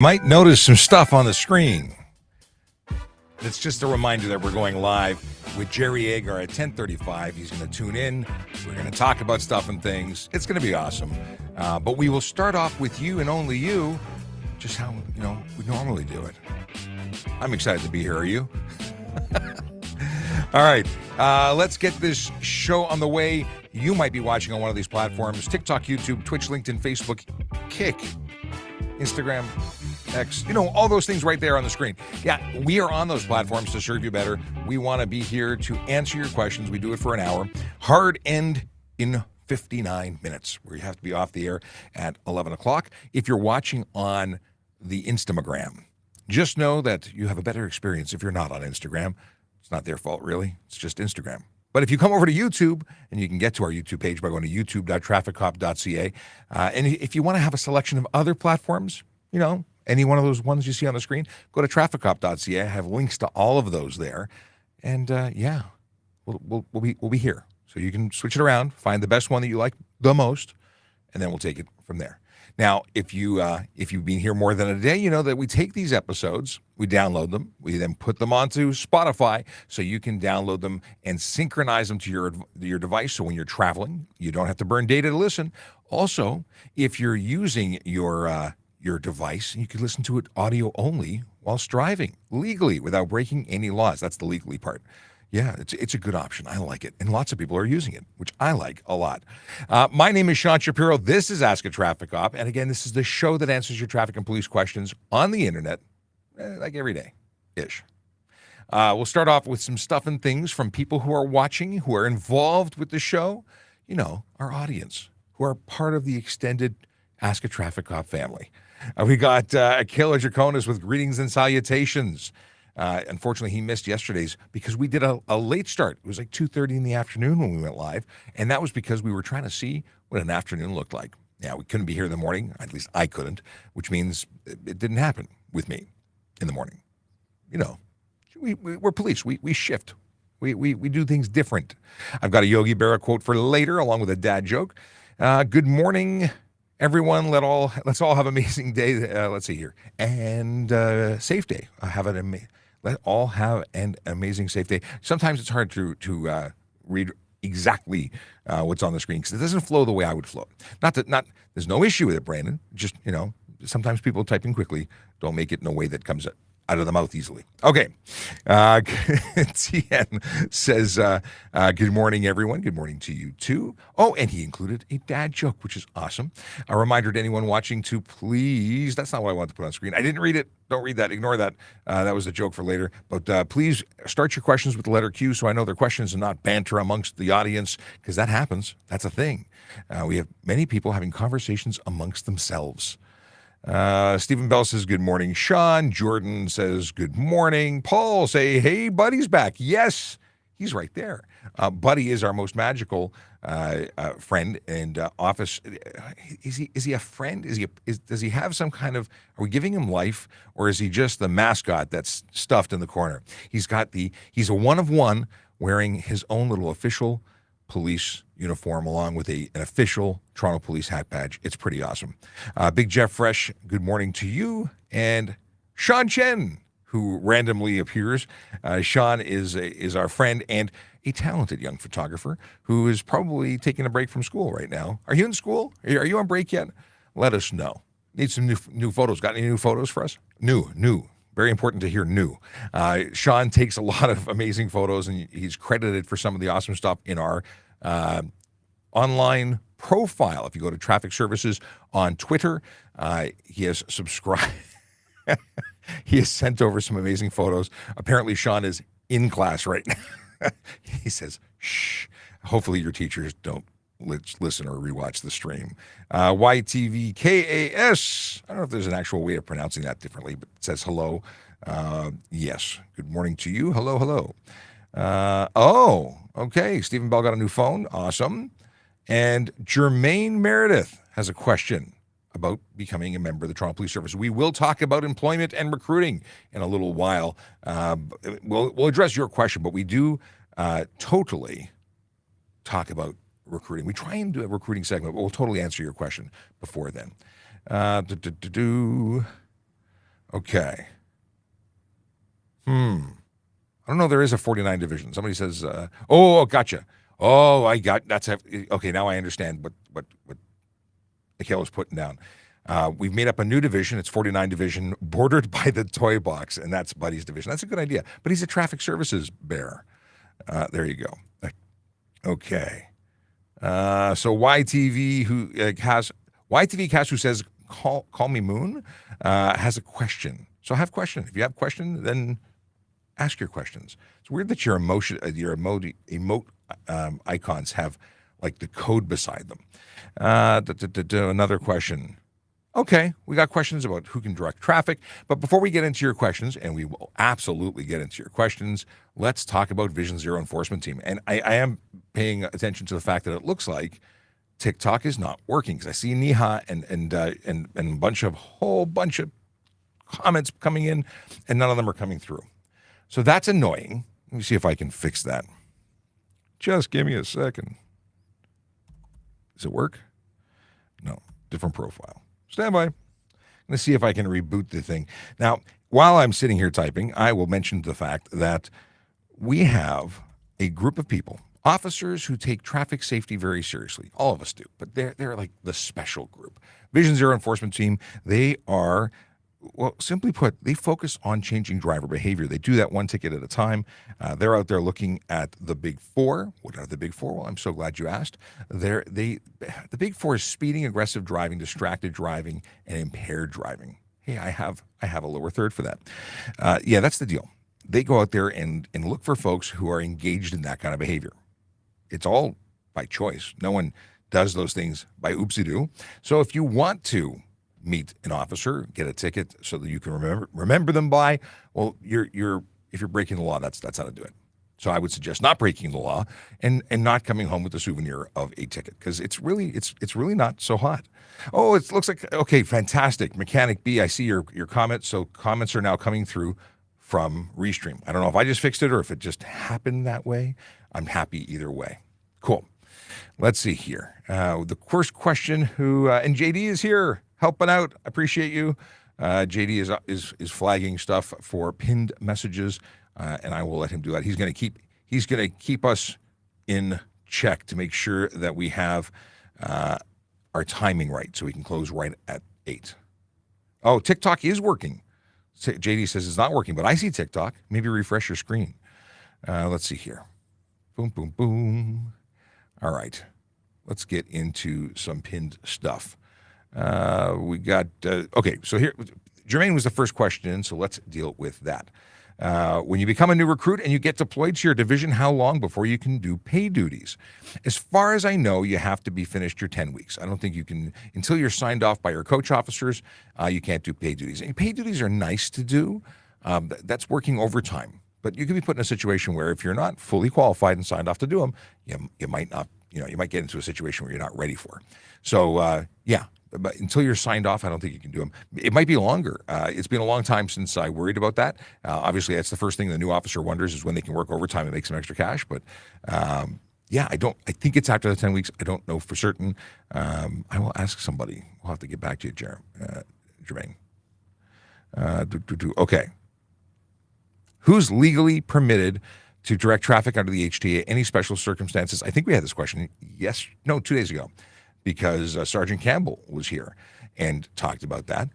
Might notice some stuff on the screen. It's just a reminder that we're going live with Jerry Agar at 10:35. He's going to tune in. We're going to talk about stuff and things. It's going to be awesome. But we will start off with you and only you, just how we normally do it. I'm excited to be here. Are you? All right. Let's get this show on the way. You might be watching on one of these platforms: TikTok, YouTube, Twitch, LinkedIn, Facebook, Kick, Instagram, X, all those things right there on the screen. Yeah, we are on those platforms to serve you better. We want to be here to answer your questions. We do it for an hour. Hard end in 59 minutes, where you have to be off the air at 11 o'clock. If you're watching on the Instagram, just know that you have a better experience if you're not on Instagram. It's not their fault, really. It's just Instagram. But if you come over to YouTube, and you can get to our YouTube page by going to youtube.trafficcop.ca, and if you want to have a selection of other platforms, any one of those ones you see on the screen, go to trafficcop.ca. I have links to all of those there. And we'll be here. So you can switch it around, find the best one that you like the most, and then we'll take it from there. Now, if you've been here more than a day, you know that we take these episodes, we download them, we then put them onto Spotify so you can download them and synchronize them to your device. So when you're traveling, you don't have to burn data to listen. Also, if you're using your device, you can listen to it audio only whilst driving legally without breaking any laws. That's the legally part. Yeah, it's a good option. I like it. And lots of people are using it, which I like a lot. My name is Sean Shapiro. This is Ask a Traffic Cop. And again, this is the show that answers your traffic and police questions on the internet, like every day-ish. We'll start off with some stuff and things from people who are watching, who are involved with the show, our audience, who are part of the extended Ask a Traffic Cop family. We got Akela Draconis with greetings and salutations. Unfortunately, he missed yesterday's because we did a late start. It was like 2:30 in the afternoon when we went live, and that was because we were trying to see what an afternoon looked like. Now, we couldn't be here in the morning. At least I couldn't, which means it didn't happen with me in the morning. We're police. We shift. We do things different. I've got a Yogi Berra quote for later, along with a dad joke. Good morning, everyone. Let's all have an amazing day. Let's see here. And safe day. Let all have an amazing safe day. Sometimes it's hard to read exactly what's on the screen because it doesn't flow the way I would flow. There's no issue with it, Brandon. Just, sometimes people typing quickly don't make it in a way that comes out of the mouth easily. Okay. Tien says, good morning, everyone. Good morning to you, too. Oh, and he included a dad joke, which is awesome. A reminder to anyone watching to please, that's not what I wanted to put on screen. I didn't read it. Don't read that. Ignore that. That was a joke for later. But please start your questions with the letter Q so I know they're questions and not banter amongst the audience, because that happens. That's a thing. We have many people having conversations amongst themselves. Stephen Bell says, good morning, Sean. Jordan says, good morning. Paul say, hey, Buddy's back. Yes, he's right there. Buddy is our most magical friend and office. Is he a friend? Does he have some kind of, are we giving him life, or is he just the mascot that's stuffed in the corner? He's a one of one, wearing his own little official police uniform along with an official Toronto Police hat badge. It's pretty awesome. Big Jeff Fresh, good morning to you. And Sean Chen, who randomly appears. Sean is our friend and a talented young photographer who is probably taking a break from school right now. Are you in school? Are you on break yet? Let us know. Need some new photos. Got any new photos for us? New. Very important to hear new. Sean takes a lot of amazing photos, and he's credited for some of the awesome stuff in our online profile. If you go to Traffic Services on Twitter, he has subscribed. He has sent over some amazing photos. Apparently, Sean is in class right now. He says, shh, hopefully your teachers don't listen or rewatch the stream. YTVKAS. I don't know if there's an actual way of pronouncing that differently, but it says hello. Yes. Good morning to you. Hello. Okay. Stephen Bell got a new phone. Awesome. And Jermaine Meredith has a question about becoming a member of the Toronto Police Service. We will talk about employment and recruiting in a little while. We'll address your question, but we do totally talk about recruiting. We try and do a recruiting segment, but we'll totally answer your question before then. Okay. I don't know. There is a 49 division. Somebody says, oh, gotcha. Oh, okay. Now I understand what Mikhail was putting down. We've made up a new division. It's 49 division, bordered by the toy box, and that's Buddy's division. That's a good idea. But he's a traffic services bear. There you go. Okay. So YTV Cast, who says call me Moon, has a question. So have a question. If you have a question, then ask your questions. It's weird that your emote icons have like the code beside them. Another question. Okay, we got questions about who can direct traffic. But before we get into your questions, and we will absolutely get into your questions, let's talk about Vision Zero Enforcement Team. And I am paying attention to the fact that it looks like TikTok is not working, because I see Neha and a whole bunch of comments coming in, and none of them are coming through. So that's annoying. Let me see if I can fix that. Just give me a second. Does it work? No, different profile. Stand by. I'm going to see if I can reboot the thing. Now, while I'm sitting here typing, I will mention the fact that we have a group of people, officers who take traffic safety very seriously. All of us do, but they're like the special group. Vision Zero Enforcement Team, they are, well, simply put, they focus on changing driver behavior. They do that one ticket at a time. They're out there looking at the big four. What are the big four? Well, I'm so glad you asked. The big four is speeding, aggressive driving, distracted driving, and impaired driving. Hey, I have a lower third for that. Yeah, that's the deal. They go out there and look for folks who are engaged in that kind of behavior. It's all by choice. No one does those things by oopsie-doo. So if you want to meet an officer, get a ticket so that you can remember them by, well, if you're breaking the law, that's how to do it. So I would suggest not breaking the law and not coming home with the souvenir of a ticket, because it's really not so hot. Oh, it looks like, okay, fantastic. Mechanic B, I see your comment. So comments are now coming through from Restream. I don't know if I just fixed it or if it just happened that way. I'm happy either way. Cool. Let's see here. The first question, and JD is here helping out. I appreciate you. JD is flagging stuff for pinned messages, and I will let him do that. He's going to keep us in check to make sure that we have our timing right, so we can close right at 8. Oh, TikTok is working. JD says it's not working, but I see TikTok. Maybe refresh your screen. Let's see here. Boom, boom, boom. All right. Let's get into some pinned stuff. We got, okay, so here, Jermaine was the first question, so let's deal with that. When you become a new recruit and you get deployed to your division, how long before you can do pay duties? As far as I know, you have to be finished your 10 weeks. I don't think you can, until you're signed off by your coach officers, you can't do pay duties. And pay duties are nice to do. That's working overtime. But you can be put in a situation where if you're not fully qualified and signed off to do them, you might not, you might get into a situation where you're not ready for. So, yeah. But until you're signed off, I don't think you can do them. It might be longer. It's been a long time since I worried about that. Obviously, that's the first thing the new officer wonders is when they can work overtime and make some extra cash. But yeah, I think it's after the 10 weeks. I don't know for certain. I will ask somebody. We'll have to get back to you, Jermaine. Okay. Who's legally permitted to direct traffic under the HTA? Any special circumstances? I think we had this question 2 days ago, because Sergeant Campbell was here and talked about that.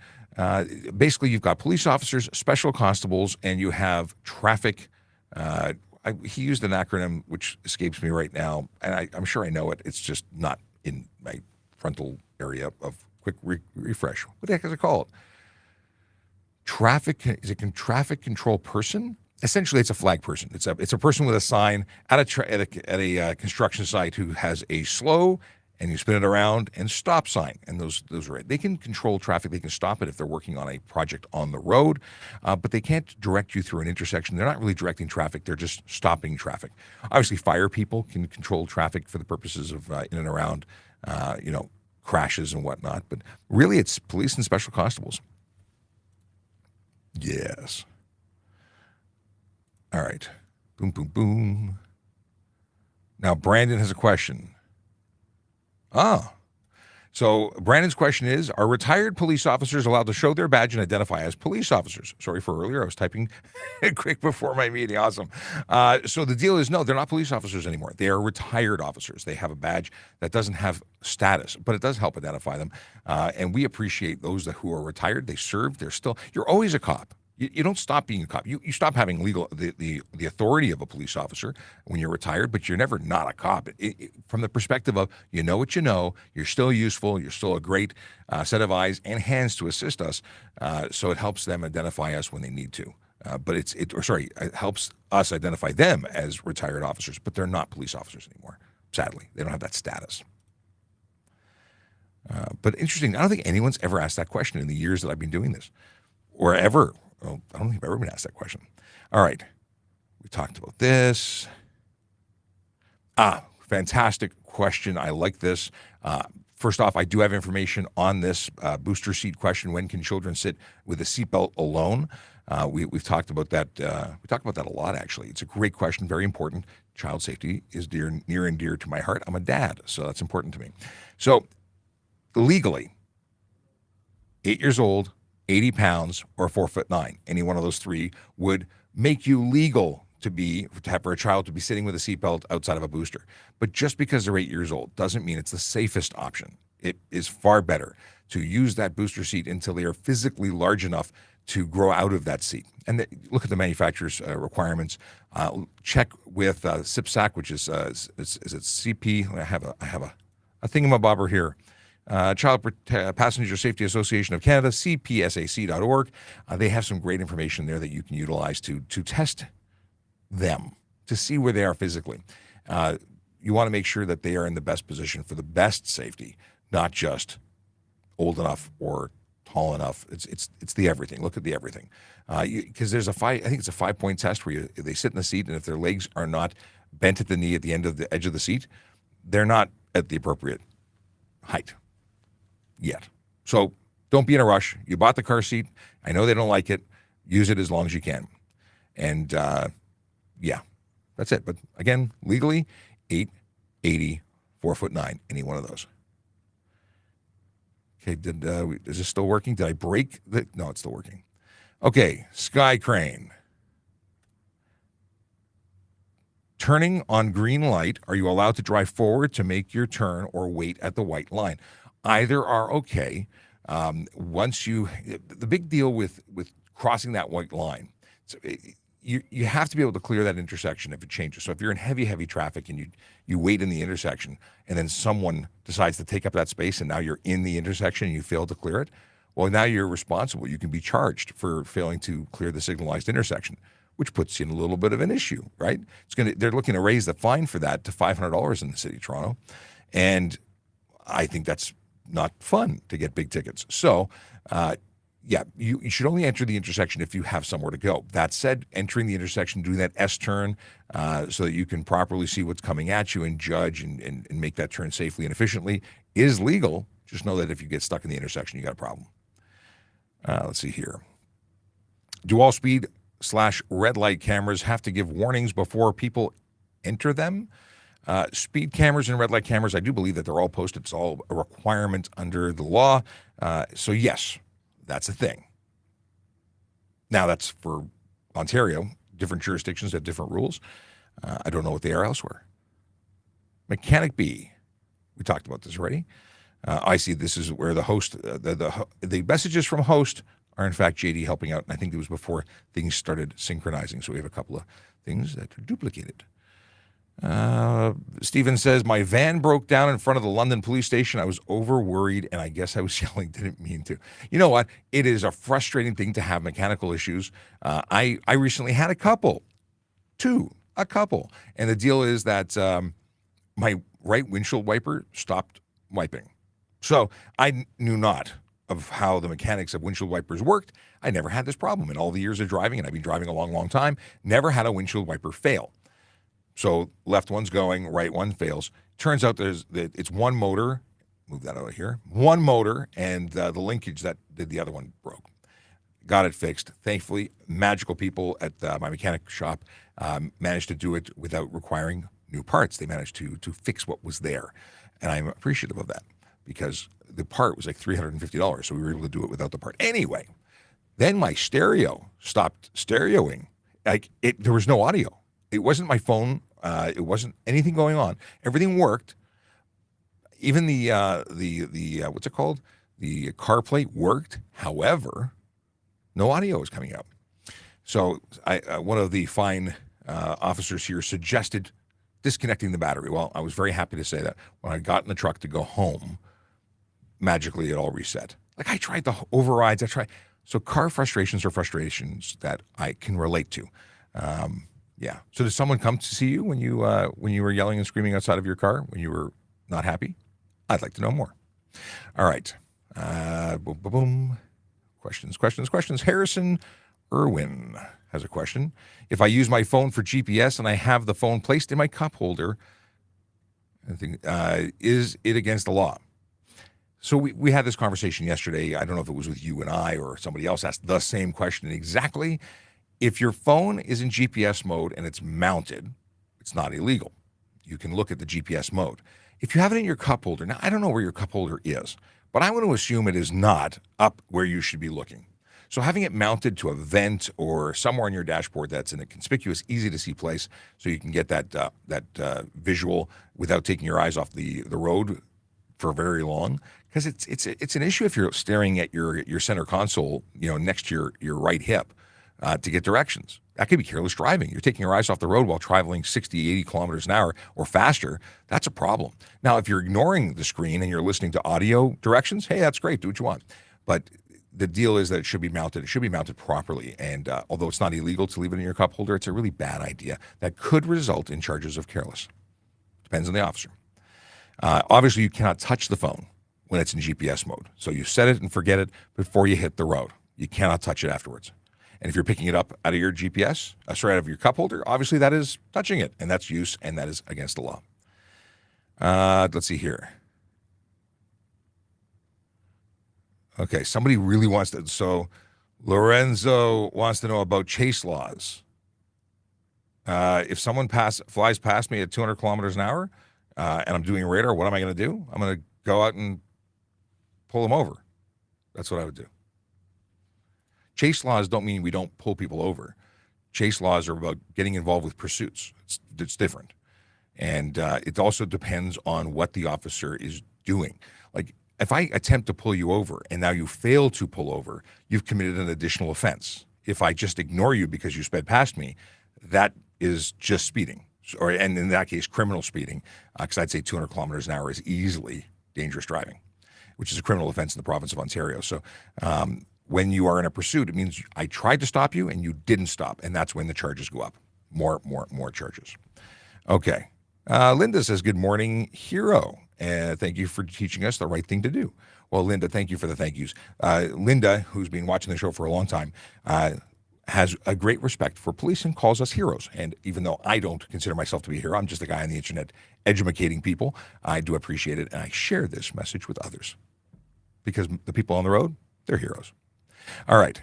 Basically, you've got police officers, special constables, and you have traffic. He used an acronym which escapes me right now, and I'm sure I know it. It's just not in my frontal area of quick refresh. What the heck is it called? Traffic control person? Essentially, it's a flag person. It's a person with a sign at a construction site who has a slow, and you spin it around, and stop sign. And those are it. They can control traffic. They can stop it if they're working on a project on the road, but they can't direct you through an intersection. They're not really directing traffic. They're just stopping traffic. Obviously, fire people can control traffic for the purposes of in and around, crashes and whatnot. But really, it's police and special constables. Yes. All right. Boom, boom, boom. Now, Brandon has a question. So Brandon's question is, are retired police officers allowed to show their badge and identify as police officers? Sorry for earlier. I was typing quick before my meeting. Awesome. So the deal is, no, they're not police officers anymore. They are retired officers. They have a badge that doesn't have status, but it does help identify them. And we appreciate those who are retired. They served. You're always a cop. You don't stop being a cop. You stop having the authority of a police officer when you're retired, but you're never not a cop. From the perspective of, you know what you know, you're still useful, you're still a great set of eyes and hands to assist us, so it helps them identify us when they need to. It helps us identify them as retired officers, but they're not police officers anymore. Sadly, they don't have that status. But interesting, I don't think anyone's ever asked that question in the years that I've been doing this, or ever. Well, I don't think I've ever been asked that question. All right. We talked about this. Fantastic question. I like this. First off, I do have information on this booster seat question. When can children sit with a seatbelt alone? We've talked about that. We talked about that a lot, actually. It's a great question, very important. Child safety is near and dear to my heart. I'm a dad, so that's important to me. So legally, 8 years old, 80 pounds, or 4'9". Any one of those three would make you legal for a child to be sitting with a seatbelt outside of a booster. But just because they're 8 years old doesn't mean it's the safest option. It is far better to use that booster seat until they are physically large enough to grow out of that seat. And look at the manufacturer's requirements. Check with CPSAC, which is it CP? I have a thingamabobber here. Passenger Safety Association of Canada, cpsac.org. They have some great information there that you can utilize to test them, to see where they are physically. You want to make sure that they are in the best position for the best safety, not just old enough or tall enough. It's the everything. Look at the everything. Because there's I think it's a 5-point test where they sit in the seat, and if their legs are not bent at the knee at the end of the edge of the seat, they're not at the appropriate height yet. So don't be in a rush. You bought the car seat. I know they don't like it. Use it as long as you can. And yeah, that's it. But again, legally, 8, 80, 4'9", any one of those. Okay, is this still working? Did I break the? No, it's still working. Okay, Sky Crane. Turning on green light, are you allowed to drive forward to make your turn or wait at the white line? Either are okay. The big deal with crossing that white line, you have to be able to clear that intersection if it changes. So if you're in heavy traffic and you wait in the intersection and then someone decides to take up that space and now you're in the intersection and you fail to clear it, well, now you're responsible. You can be charged for failing to clear the signalized intersection, which puts you in a little bit of an issue, right? They're looking to raise the fine for that to $500 in the city of Toronto. And I think that's not fun to get big tickets. So, you should only enter the intersection if you have somewhere to go. That said, entering the intersection, doing that S-turn so that you can properly see what's coming at you and judge and make that turn safely and efficiently is legal. Just know that if you get stuck in the intersection, you got a problem. Let's see here. Do all speed/red light cameras have to give warnings before people enter them? Speed cameras and red light cameras, I do believe that they're all posted. It's all a requirement under the law. So yes, that's a thing. Now that's for Ontario. Different jurisdictions have different rules. I don't know what they are elsewhere. Mechanic B, we talked about this already. I see this is where the host, the messages from host are in fact JD helping out. And I think it was before things started synchronizing. So we have a couple of things that are duplicated. Stephen says, my van broke down in front of the London police station. I was over worried, and I guess I was yelling, didn't mean to. You know what? It is a frustrating thing to have mechanical issues. I recently had a couple. And the deal is that my right windshield wiper stopped wiping. So I knew not of how the mechanics of windshield wipers worked. I never had this problem in all the years of driving, and I've been driving a long time. Never had a windshield wiper fail. So left one's going, right one fails. Turns out it's one motor. Move that out of here. One motor, and the linkage that did the other one broke. Got it fixed. Thankfully, magical people at my mechanic shop managed to do it without requiring new parts. They managed to fix what was there, and I'm appreciative of that. because the part was like $350, so we were able to do it without the part. Anyway, then my stereo stopped stereoing. There was no audio. It wasn't my phone. It wasn't anything going on. Everything worked. Even the what's it called? The CarPlay worked. However, no audio was coming out. So one of the fine officers here suggested disconnecting the battery. Well, I was very happy to say that when I got in the truck to go home, magically it all reset. Like I tried the overrides. So car frustrations are frustrations that I can relate to. Yeah. So did someone come to see you when you were yelling and screaming outside of your car when you were not happy? I'd like to know more. All right. Boom, boom, boom. Questions. Harrison Irwin has a question. If I use my phone for GPS and I have the phone placed in my cup holder, is it against the law? So we had this conversation yesterday. I don't know if it was with you and I or somebody else asked the same question exactly. If your phone is in GPS mode and it's mounted, it's not illegal. You can look at the GPS mode. If you have it in your cup holder, now I don't know where your cup holder is, but I'm going to assume it is not up where you should be looking. So having it mounted to a vent or somewhere on your dashboard that's in a conspicuous, easy to see place, so you can get that visual without taking your eyes off the road for very long, because it's an issue if you're staring at your center console, next to your right hip to get directions. That could be careless driving. You're taking your eyes off the road while traveling 60, 80 kilometers an hour or faster. That's a problem. Now, if you're ignoring the screen and you're listening to audio directions, hey, that's great. Do what you want. But the deal is that it should be mounted. It should be mounted properly. And although it's not illegal to leave it in your cup holder, it's a really bad idea that could result in charges of careless. Depends on the officer. Obviously, you cannot touch the phone when it's in GPS mode. So you set it and forget it before you hit the road. You cannot touch it afterwards. And if you're picking it up out of your GPS, out of your cup holder, obviously that is touching it, and that's use, and that is against the law. Let's see here. Okay, somebody really wants to. So Lorenzo wants to know about chase laws. If someone flies past me at 200 kilometers an hour, and I'm doing radar, what am I going to do? I'm going to go out and pull them over. That's what I would do. Chase laws don't mean we don't pull people over. Chase laws are about getting involved with pursuits. It's different. And it also depends on what the officer is doing. Like, if I attempt to pull you over and now you fail to pull over, you've committed an additional offense. If I just ignore you because you sped past me, that is just speeding. And in that case, criminal speeding, because I'd say 200 kilometers an hour is easily dangerous driving, which is a criminal offense in the province of Ontario. So when you are in a pursuit, it means I tried to stop you and you didn't stop, and that's when the charges go up. More charges. Okay. Linda says, good morning, hero. Thank you for teaching us the right thing to do. Well, Linda, thank you for the thank yous. Linda, who's been watching the show for a long time, has a great respect for police and calls us heroes. And even though I don't consider myself to be a hero, I'm just a guy on the internet educating people. I do appreciate it, and I share this message with others because the people on the road, they're heroes. All right.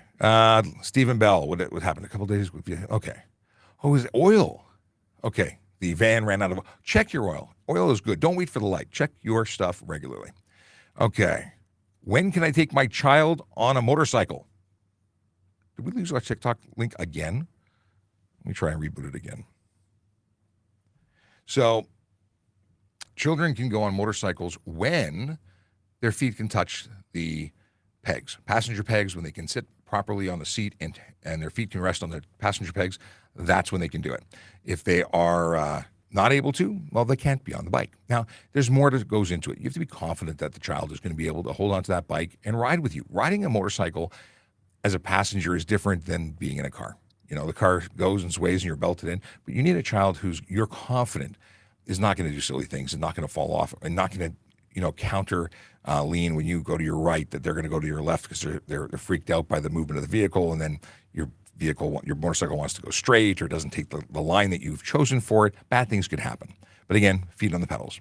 Stephen Bell, what happened a couple days? Okay. Oh, is it oil? Okay. The van ran out of oil. Check your oil. Oil is good. Don't wait for the light. Check your stuff regularly. Okay. When can I take my child on a motorcycle? Did we lose our TikTok link again? Let me try and reboot it again. So, children can go on motorcycles when their feet can touch the pegs, passenger pegs, when they can sit properly on the seat and their feet can rest on the passenger pegs. That's when they can do it. If they are not able to, well, they can't be on the bike. Now, there's more that goes into it. You have to be confident that the child is going to be able to hold onto that bike and ride with you. Riding a motorcycle as a passenger is different than being in a car. The car goes and sways and you're belted in, but you need a child you're confident is not going to do silly things and not going to fall off and not going to, counter lean when you go to your right, that they're going to go to your left because they're freaked out by the movement of the vehicle, and then your motorcycle wants to go straight or doesn't take the line that you've chosen for it. Bad things could happen. But again, feet on the pedals.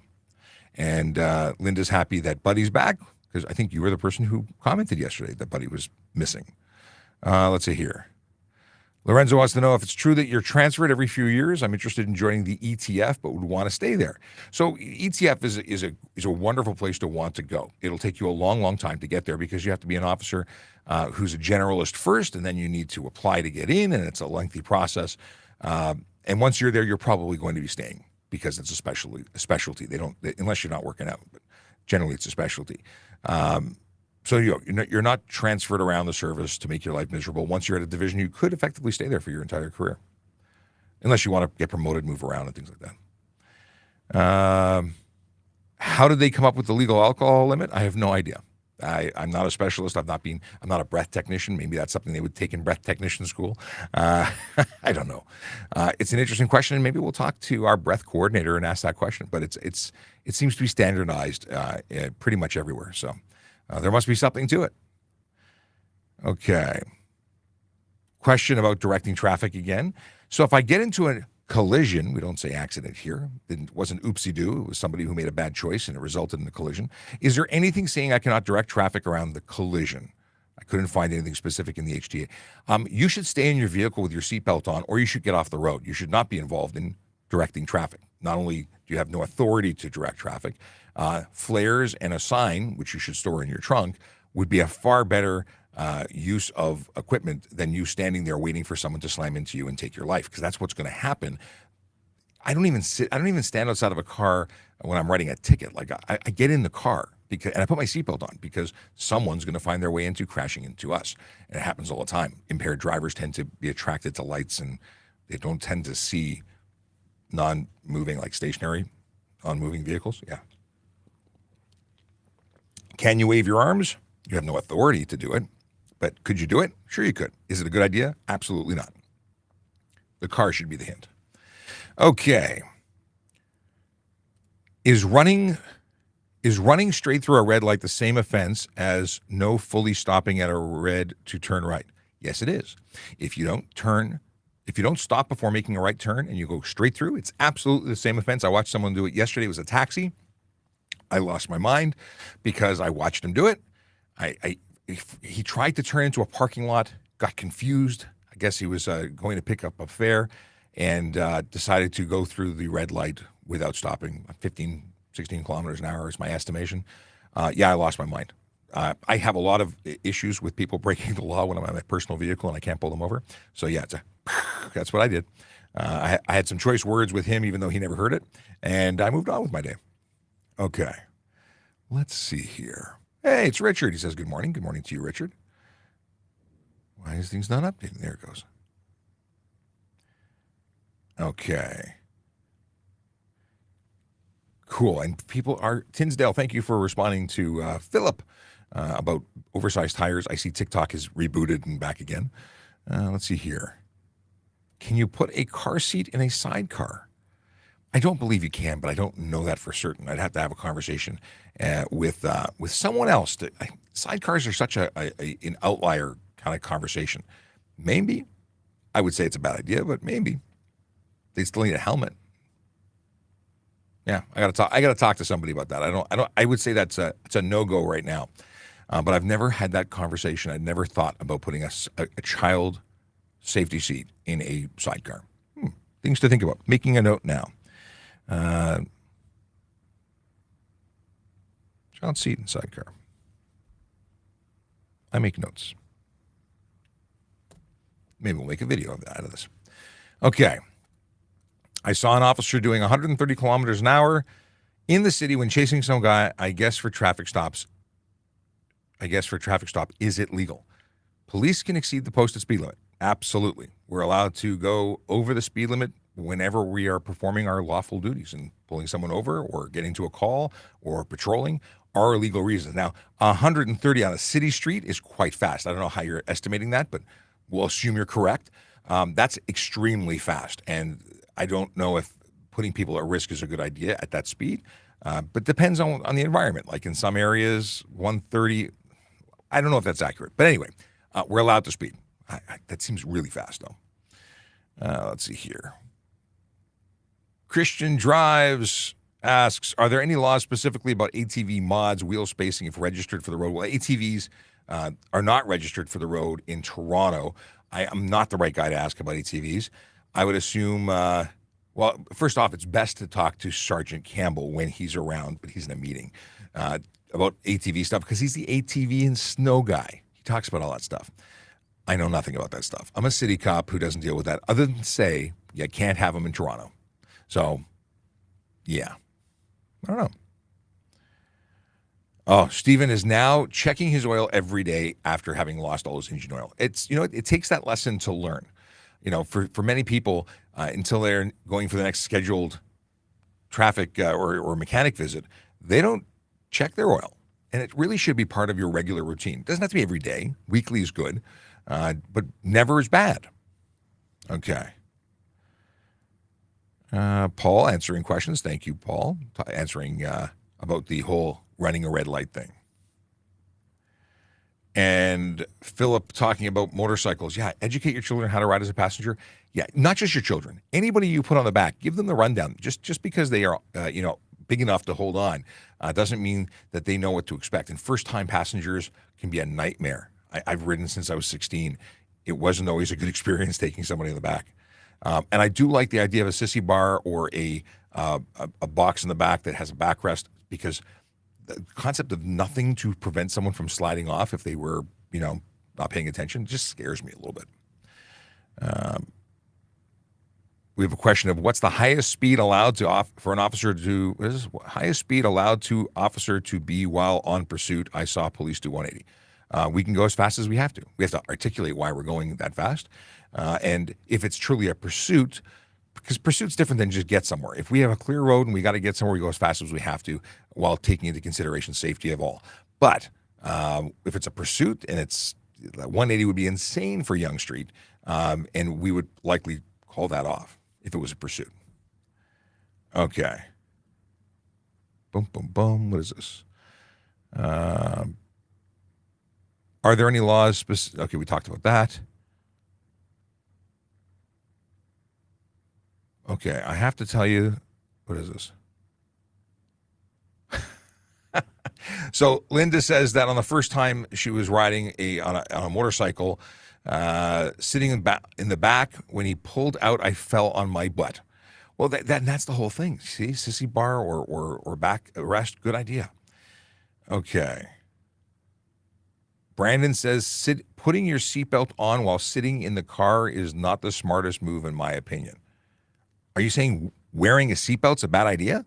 And Linda's happy that Buddy's back, because I think you were the person who commented yesterday that Buddy was missing. Let's see here. Lorenzo wants to know if it's true that you're transferred every few years. I'm interested in joining the ETF, but would want to stay there. So ETF is a wonderful place to want to go. It'll take you a long, long time to get there because you have to be an officer who's a generalist first, and then you need to apply to get in, and it's a lengthy process. And once you're there, you're probably going to be staying because it's a specialty. They don't, unless you're not working out, but generally it's a specialty. So you're not transferred around the service to make your life miserable. Once you're at a division, you could effectively stay there for your entire career, unless you want to get promoted, move around, and things like that. How did they come up with the legal alcohol limit? I have no idea. I'm not a specialist. I'm not a breath technician. Maybe that's something they would take in breath technician school. I don't know. It's an interesting question, and maybe we'll talk to our breath coordinator and ask that question. But it seems to be standardized pretty much everywhere. So. There must be something to it. Okay. Question about directing traffic again. So if I get into a collision, we don't say accident here. It wasn't oopsie-doo. It was somebody who made a bad choice and it resulted in a collision. Is there anything saying I cannot direct traffic around the collision? I couldn't find anything specific in the HTA. You should stay in your vehicle with your seatbelt on, or you should get off the road. You should not be involved in directing traffic. Not only do you have no authority to direct traffic, flares and a sign, which you should store in your trunk, would be a far better use of equipment than you standing there waiting for someone to slam into you and take your life, because that's what's going to happen. I don't even stand outside of a car when I'm writing a ticket. Like I get in the car and I put my seatbelt on because someone's going to find their way into crashing into us. And it happens all the time. Impaired drivers tend to be attracted to lights, and they don't tend to see non-moving, like stationary, non-moving vehicles. Yeah. Can you wave your arms? You have no authority to do it, but could you do it? Sure you could. Is it a good idea? Absolutely not. The car should be the hint. Okay. Is running straight through a red light the same offense as no fully stopping at a red to turn right? Yes, it is. If you don't stop before making a right turn and you go straight through, it's absolutely the same offense. I watched someone do it yesterday. It was a taxi. I lost my mind because I watched him do it. He tried to turn into a parking lot, got confused. I guess he was going to pick up a fare and decided to go through the red light without stopping. 15, 16 kilometers an hour is my estimation. I lost my mind. I have a lot of issues with people breaking the law when I'm in my personal vehicle and I can't pull them over. So yeah, that's what I did. I had some choice words with him, even though he never heard it, and I moved on with my day. Okay, let's see here. Hey, it's Richard. He says, good morning. Good morning to you, Richard. Why is things not updating? There it goes. Okay. Cool. And people are, Tinsdale, thank you for responding to Philip about oversized tires. I see TikTok is rebooted and back again. Let's see here. Can you put a car seat in a sidecar? I don't believe you can, but I don't know that for certain. I'd have to have a conversation with someone else. Sidecars are such an outlier kind of conversation. Maybe I would say it's a bad idea, but maybe they still need a helmet. Yeah, I gotta talk to somebody about that. I would say it's a no-go right now. But I've never had that conversation. I'd never thought about putting a child safety seat in a sidecar. Things to think about. Making a note now. Child seat in sidecar. I make notes. Maybe we'll make a video out of this. Okay. I saw an officer doing 130 kilometers an hour in the city when chasing some guy, I guess for traffic stop. Is it legal? Police can exceed the posted speed limit. Absolutely. We're allowed to go over the speed limit whenever we are performing our lawful duties, and pulling someone over or getting to a call or patrolling are legal reasons. Now, 130 on a city street is quite fast. I don't know how you're estimating that, but we'll assume you're correct. That's extremely fast, and I don't know if putting people at risk is a good idea at that speed, but depends on the environment. Like in some areas, 130, I don't know if that's accurate. But anyway, we're allowed to speed. That seems really fast, though. Let's see here. Christian Drives asks, are there any laws specifically about ATV mods, wheel spacing, if registered for the road? Well, ATVs are not registered for the road in Toronto. I'm not the right guy to ask about ATVs. I would assume, well, first off, it's best to talk to Sergeant Campbell when he's around, but he's in a meeting about ATV stuff because he's the ATV and snow guy. He talks about all that stuff. I know nothing about that stuff. I'm a city cop who doesn't deal with that other than say you can't have them in Toronto. So, yeah, I don't know. Oh, Stephen is now checking his oil every day after having lost all his engine oil. It's, it takes that lesson to learn. For many people, until they're going for the next scheduled traffic or mechanic visit, they don't check their oil. And it really should be part of your regular routine. It doesn't have to be every day. Weekly is good, but never is bad. Okay. Paul answering questions. Thank you, Paul. Answering about the whole running a red light thing. And Philip talking about motorcycles. Yeah, educate your children how to ride as a passenger. Yeah, not just your children. Anybody you put on the back, give them the rundown. Just because they are, big enough to hold on doesn't mean that they know what to expect. And first-time passengers can be a nightmare. I've ridden since I was 16. It wasn't always a good experience taking somebody in the back. And I do like the idea of a sissy bar or a box in the back that has a backrest, because the concept of nothing to prevent someone from sliding off if they were, not paying attention just scares me a little bit. We have a question of what's the highest speed allowed for an officer to, what is this? Highest speed allowed to officer to be while on pursuit. I saw police do 180. We can go as fast as we have to. We have to articulate why we're going that fast. And if it's truly a pursuit, because pursuit's different than just get somewhere. If we have a clear road and we got to get somewhere, we go as fast as we have to while taking into consideration safety of all. But if it's a pursuit and it's 180 would be insane for Yonge Street, and we would likely call that off if it was a pursuit. Okay. Boom, boom, boom. What is this? Are there any laws? Okay, we talked about that. Okay, I have to tell you, what is this? So Linda says that on the first time she was riding on a motorcycle, sitting in the back, when he pulled out, I fell on my butt. Well, that's the whole thing. See, sissy bar or back rest, good idea. Okay. Brandon says putting your seatbelt on while sitting in the car is not the smartest move, in my opinion. Are you saying wearing a seatbelt's a bad idea?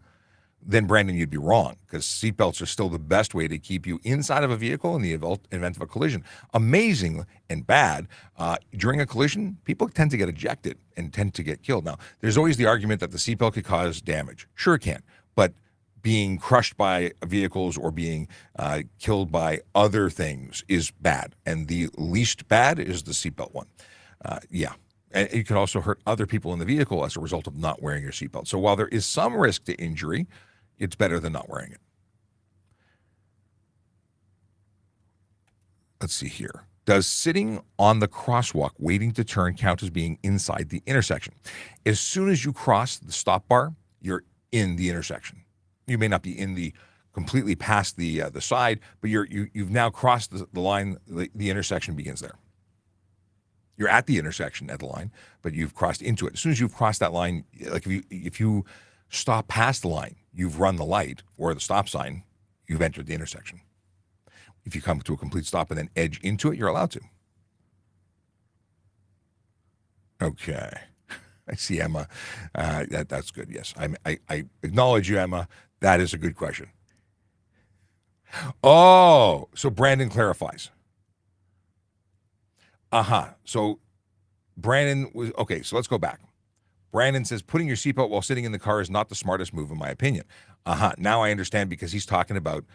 Then, Brandon, you'd be wrong, because seatbelts are still the best way to keep you inside of a vehicle in the event of a collision. Amazing and bad, during a collision, people tend to get ejected and tend to get killed. Now, there's always the argument that the seatbelt could cause damage. Sure it can, but being crushed by vehicles or being killed by other things is bad, and the least bad is the seatbelt one. Yeah. And it could also hurt other people in the vehicle as a result of not wearing your seatbelt. So while there is some risk to injury, it's better than not wearing it. Let's see here. Does sitting on the crosswalk waiting to turn count as being inside the intersection? As soon as you cross the stop bar, you're in the intersection. You may not be in the completely past the side, but you've now crossed the line. The intersection begins there. You're at the intersection at the line, but you've crossed into it. As soon as you've crossed that line, like if you stop past the line, you've run the light or the stop sign, you've entered the intersection. If you come to a complete stop and then edge into it, you're allowed to. Okay. I see Emma. That's good. Yes. I acknowledge you, Emma. That is a good question. Oh, so Brandon clarifies. So Brandon was, okay, so let's go back. Brandon says, putting your seatbelt while sitting in the car is not the smartest move, in my opinion. Now I understand, because he's talking about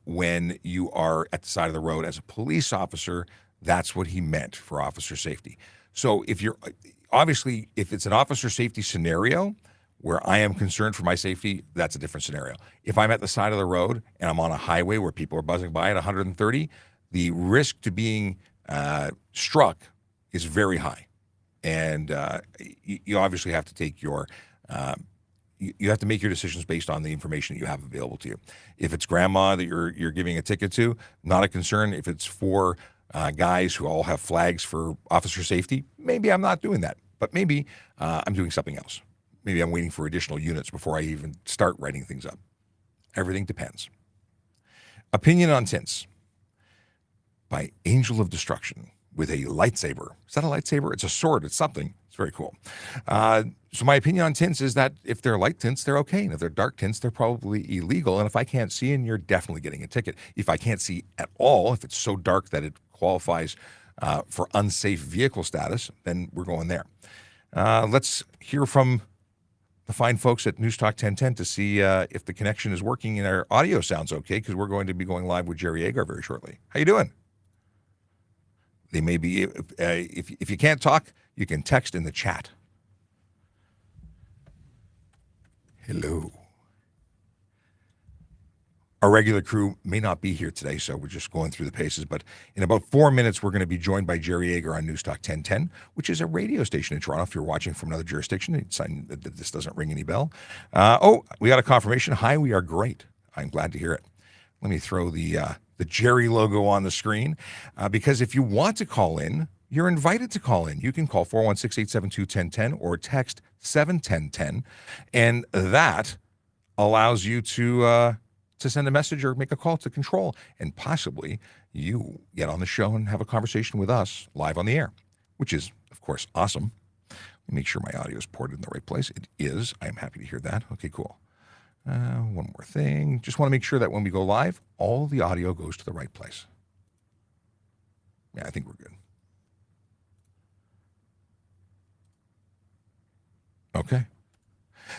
when you are at the side of the road as a police officer, that's what he meant for officer safety. So if it's an officer safety scenario where I am concerned for my safety, that's a different scenario. If I'm at the side of the road and I'm on a highway where people are buzzing by at 130, the risk to being struck is very high, and you obviously have to take you have to make your decisions based on the information that you have available to you. If it's grandma that you're giving a ticket to, not a concern. If it's for guys who all have flags for officer safety. Maybe I'm not doing that, but maybe I'm doing something else. Maybe I'm waiting for additional units before I even start writing things up. Everything depends. Opinion on Tints by Angel of Destruction with a lightsaber. Is that a lightsaber? It's a sword. It's something. It's very cool. So my opinion on tints is that if they're light tints, they're okay. And if they're dark tints, they're probably illegal. And if I can't see in, you're definitely getting a ticket. If I can't see at all, if it's so dark that it qualifies for unsafe vehicle status, then we're going there. Let's hear from the fine folks at News Talk 1010 to see if the connection is working and our audio sounds okay, because we're going to be going live with Jerry Agar very shortly. How you doing? They may be, if you can't talk, you can text in the chat. Hello. Our regular crew may not be here today, so we're just going through the paces. But in about 4 minutes, we're going to be joined by Jerry Agar on News Talk 1010, which is a radio station in Toronto. If you're watching from another jurisdiction, it's sign that this doesn't ring any bell. We got a confirmation. Hi, we are great. I'm glad to hear it. Let me throw the Jerry logo on the screen, because if you want to call in, you're invited to call in. You can call 416-872-1010 or text 71010, and that allows you to send a message or make a call to control, and possibly you get on the show and have a conversation with us live on the air, which is, of course, awesome. Let me make sure my audio is ported in the right place. It is. I am happy to hear that. Okay, cool. One more thing. Just want to make sure that when we go live, all the audio goes to the right place. Yeah, I think we're good. Okay.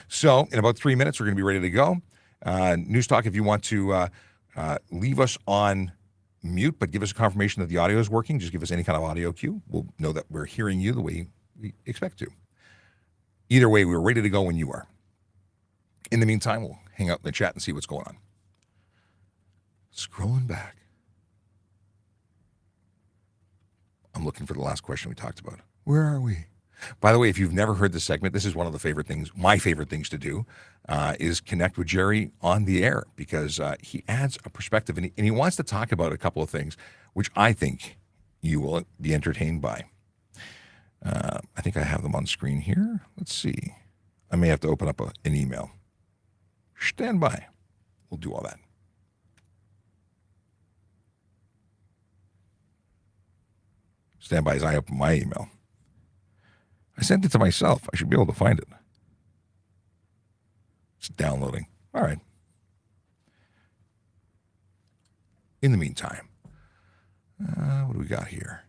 So in about 3 minutes, we're going to be ready to go. News Talk, if you want to leave us on mute, but give us a confirmation that the audio is working, just give us any kind of audio cue. We'll know that we're hearing you the way we expect to. Either way, we're ready to go when you are. In the meantime, we'll hang out in the chat and see what's going on. Scrolling back. I'm looking for the last question we talked about. Where are we? By the way, if you've never heard this segment, this is one of the favorite things, my favorite things to do, is connect with Jerry on the air, because he adds a perspective, and he wants to talk about a couple of things, which I think you will be entertained by. I think I have them on screen here. Let's see. I may have to open up an email. Stand by. We'll do all that. Stand by as I open my email. I sent it to myself. I should be able to find it. It's downloading. All right. In the meantime, what do we got here?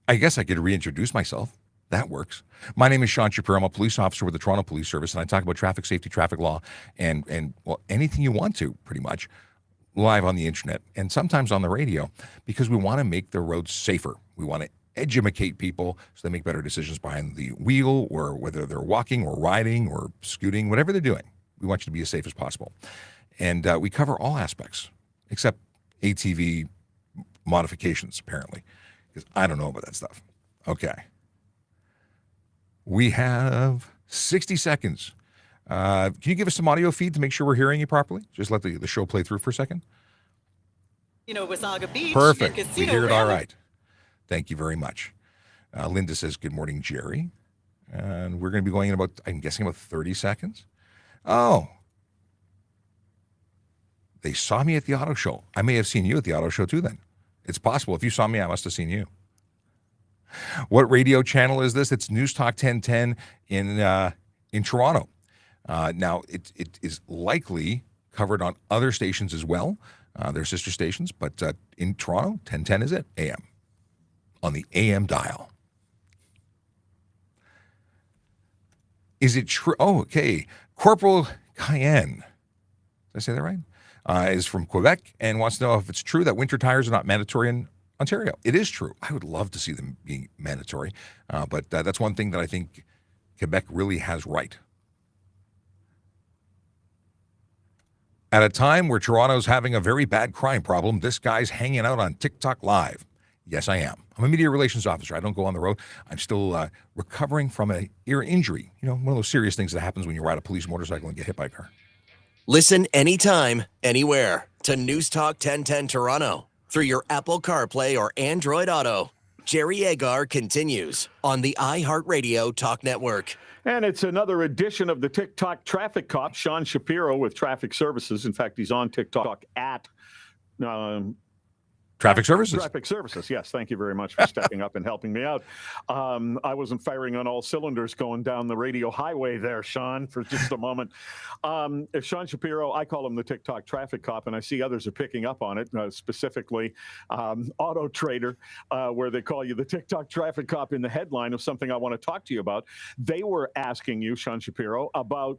I guess I could reintroduce myself. That works. My name is Sean Shapiro. I'm a police officer with the Toronto Police Service, and I talk about traffic safety, traffic law, and well, anything you want to, pretty much, live on the internet and sometimes on the radio, because we want to make the roads safer. We want to educate people so they make better decisions behind the wheel, or whether they're walking or riding or scooting, whatever they're doing. We want you to be as safe as possible. And we cover all aspects except ATV modifications, apparently, because I don't know about that stuff. Okay. We have 60 seconds. Can you give us some audio feed to make sure we're hearing you properly? Just let the show play through for a second. Wasaga Beach. Perfect. We hear it all right. Thank you very much. Linda says, good morning, Jerry. And we're going to be going in about, I'm guessing, about 30 seconds. Oh. They saw me at the auto show. I may have seen you at the auto show too then. It's possible. If you saw me, I must have seen you. What radio channel is this? It's News Talk 1010 in Toronto. Now, it is likely covered on other stations as well. They're sister stations, but in Toronto, 1010 is it, AM, on the AM dial. Is it true? Oh, okay. Corporal Cayenne, did I say that right? Is from Quebec and wants to know if it's true that winter tires are not mandatory in Ontario. It is true. I would love to see them being mandatory, but that's one thing that I think Quebec really has right. At a time where Toronto's having a very bad crime problem, this guy's hanging out on TikTok Live. Yes, I am. I'm a media relations officer. I don't go on the road. I'm still recovering from an ear injury. You know, one of those serious things that happens when you ride a police motorcycle and get hit by a car. Listen anytime, anywhere to News Talk 1010 Toronto. through your Apple CarPlay or Android Auto. Jerry Agar continues on the iHeartRadio Talk Network. And it's another edition of the TikTok Traffic Cop, Sean Shapiro with Traffic Services. In fact, he's on TikTok at Traffic Services. Traffic Services, yes. Thank you very much for stepping up and helping me out. I wasn't firing on all cylinders going down the radio highway there, Sean, for just a moment. Sean Shapiro, I call him the TikTok Traffic Cop, and I see others are picking up on it, specifically Auto Trader, where they call you the TikTok Traffic Cop in the headline of something I want to talk to you about. They were asking you, Sean Shapiro, about